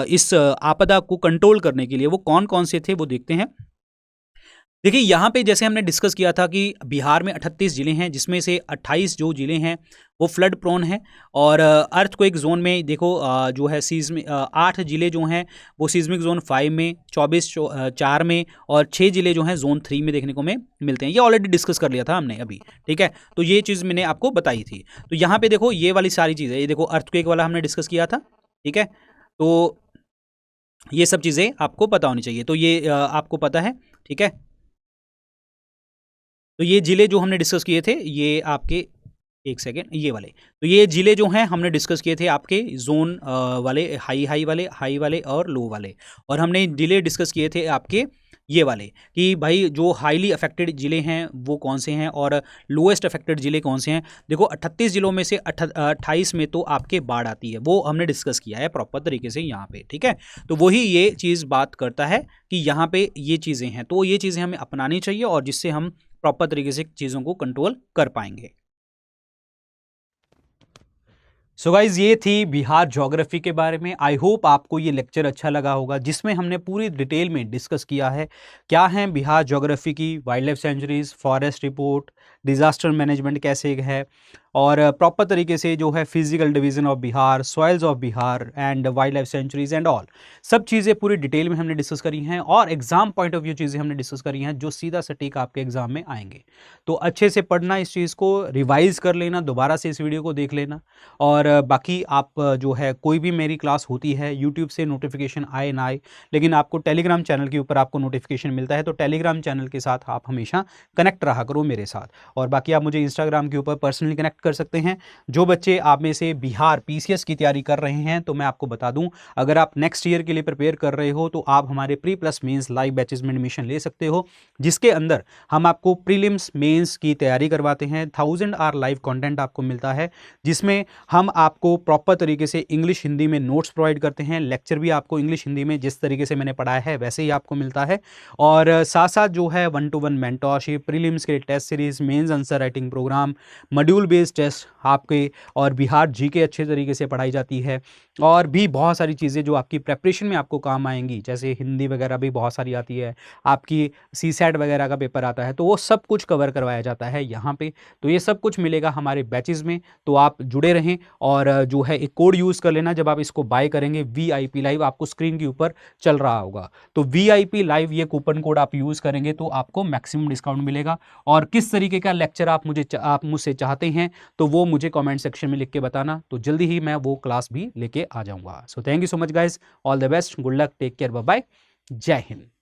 इस आपदा को कंट्रोल करने के लिए वो कौन कौन से थे वो देखते हैं। देखिए यहाँ पे जैसे हमने डिस्कस किया था कि बिहार में 38 ज़िले हैं, जिसमें से 28 जो ज़िले हैं वो फ्लड प्रोन हैं, और अर्थक्वेक जोन में देखो जो है 8 ज़िले जो हैं वो सीज्मिक जोन 5 में, 24 4 में, और 6 ज़िले जो हैं जोन 3 में देखने को में मिलते हैं। ये ऑलरेडी डिस्कस कर लिया था हमने अभी, ठीक है। तो ये चीज़ मैंने आपको बताई थी। तो यहाँ पे देखो ये वाली सारी चीज़ें, ये देखो अर्थक्वेक वाला हमने डिस्कस किया था, ठीक है। तो ये सब चीज़ें आपको पता होनी चाहिए। तो ये आपको पता है, ठीक है। तो ये ज़िले जो हमने डिस्कस किए थे ये आपके, एक सेकेंड, ये वाले, तो ये ज़िले जो हैं हमने डिस्कस किए थे आपके जोन वाले, हाई वाले और लो वाले, और हमने ज़िले डिस्कस किए थे आपके ये वाले कि भाई जो हाईली अफेक्टेड ज़िले हैं वो कौन से हैं और लोएस्ट अफेक्टेड ज़िले कौन से हैं। देखो 38 ज़िलों में से 28 में तो आपके बाढ़ आती है, वो हमने डिस्कस किया है प्रॉपर तरीके से यहाँ पे, ठीक है। तो वही ये चीज़ बात करता है कि यहाँ पे ये चीज़ें हैं, तो ये चीज़ें हमें अपनानी चाहिए और जिससे हम प्रॉपर तरीके से चीज़ों को कंट्रोल कर पाएंगे। सो गाइज ये थी बिहार ज्योग्राफी के बारे में। आई होप आपको ये लेक्चर अच्छा लगा होगा, जिसमें हमने पूरी डिटेल में डिस्कस किया है क्या है बिहार ज्योग्राफी की wild life sanctuaries, forest report, disaster management कैसे है, और प्रॉपर तरीके से जो है physical division of Bihar, soils of Bihar and wild life sanctuaries and all, सब चीज़ें पूरी डिटेल में हमने डिस्कस करी हैं, और एग्जाम पॉइंट ऑफ व्यू चीज़ें हमने डिस्कस करी हैं जो सीधा सटीक आपके एग्जाम में आएंगे। तो अच्छे से पढ़ना, इस चीज़ को रिवाइज कर लेना, दोबारा से इस वीडियो को देख लेना, और बाकी आप जो है कोई भी मेरी क्लास होती है यूट्यूब से नोटिफिकेशन आए ना आए, लेकिन आपको टेलीग्राम चैनल के ऊपर आपको नोटिफिकेशन मिलता है, तो टेलीग्राम चैनल के साथ आप हमेशा कनेक्ट रहा करो मेरे साथ। और बाकी आप मुझे इंस्टाग्राम के ऊपर पर्सनली कनेक्ट कर सकते हैं। जो बच्चे आप में से बिहार पीसीएस की तैयारी कर रहे हैं, तो मैं आपको बता दूं, अगर आप नेक्स्ट ईयर के लिए प्रिपेयर कर रहे हो तो आप हमारे pre plus mains live batches में एडमिशन ले सकते हो, जिसके अंदर हम आपको प्रीलिम्स मेंस की तैयारी करवाते हैं। 1000 आवर लाइव कंटेंट आपको मिलता है, जिसमें हम आपको प्रॉपर तरीके से इंग्लिश हिंदी में नोट्स प्रोवाइड करते हैं। लेक्चर भी आपको इंग्लिश हिंदी में जिस तरीके से मैंने पढ़ाया है वैसे ही आपको मिलता है, और साथ साथ जो है 1-to-1 मेंटरशिप, प्रीलिम्स के test series, mains answer writing programme, module based test आपके, और बिहार जीके अच्छे तरीके से पढ़ाई जाती है, और भी बहुत सारी चीज़ें जो आपकी प्रेपरेशन में आपको काम आएंगी, जैसे हिंदी वगैरह भी बहुत सारी आती है, आपकी सीसैट वगैरह का पेपर आता है, तो वो सब कुछ कवर करवाया जाता है यहाँ पे। तो ये सब कुछ मिलेगा हमारे बैचेज़ में, तो आप जुड़े रहें, और जो है एक कोड यूज़ कर लेना, जब आप इसको बाय करेंगे VIP लाइव आपको स्क्रीन के ऊपर चल रहा होगा, तो VIP लाइव ये कूपन कोड आप यूज़ करेंगे तो आपको मैक्सिमम डिस्काउंट मिलेगा। और किस तरीके का लेक्चर आप मुझसे चाहते हैं तो वो मुझे कमेंट सेक्शन में लिख के बताना, तो जल्दी ही मैं वो क्लास भी लेके आ जाऊंगा। So thank you so much guys, all the best, good luck, take care, bye bye, Jai Hind.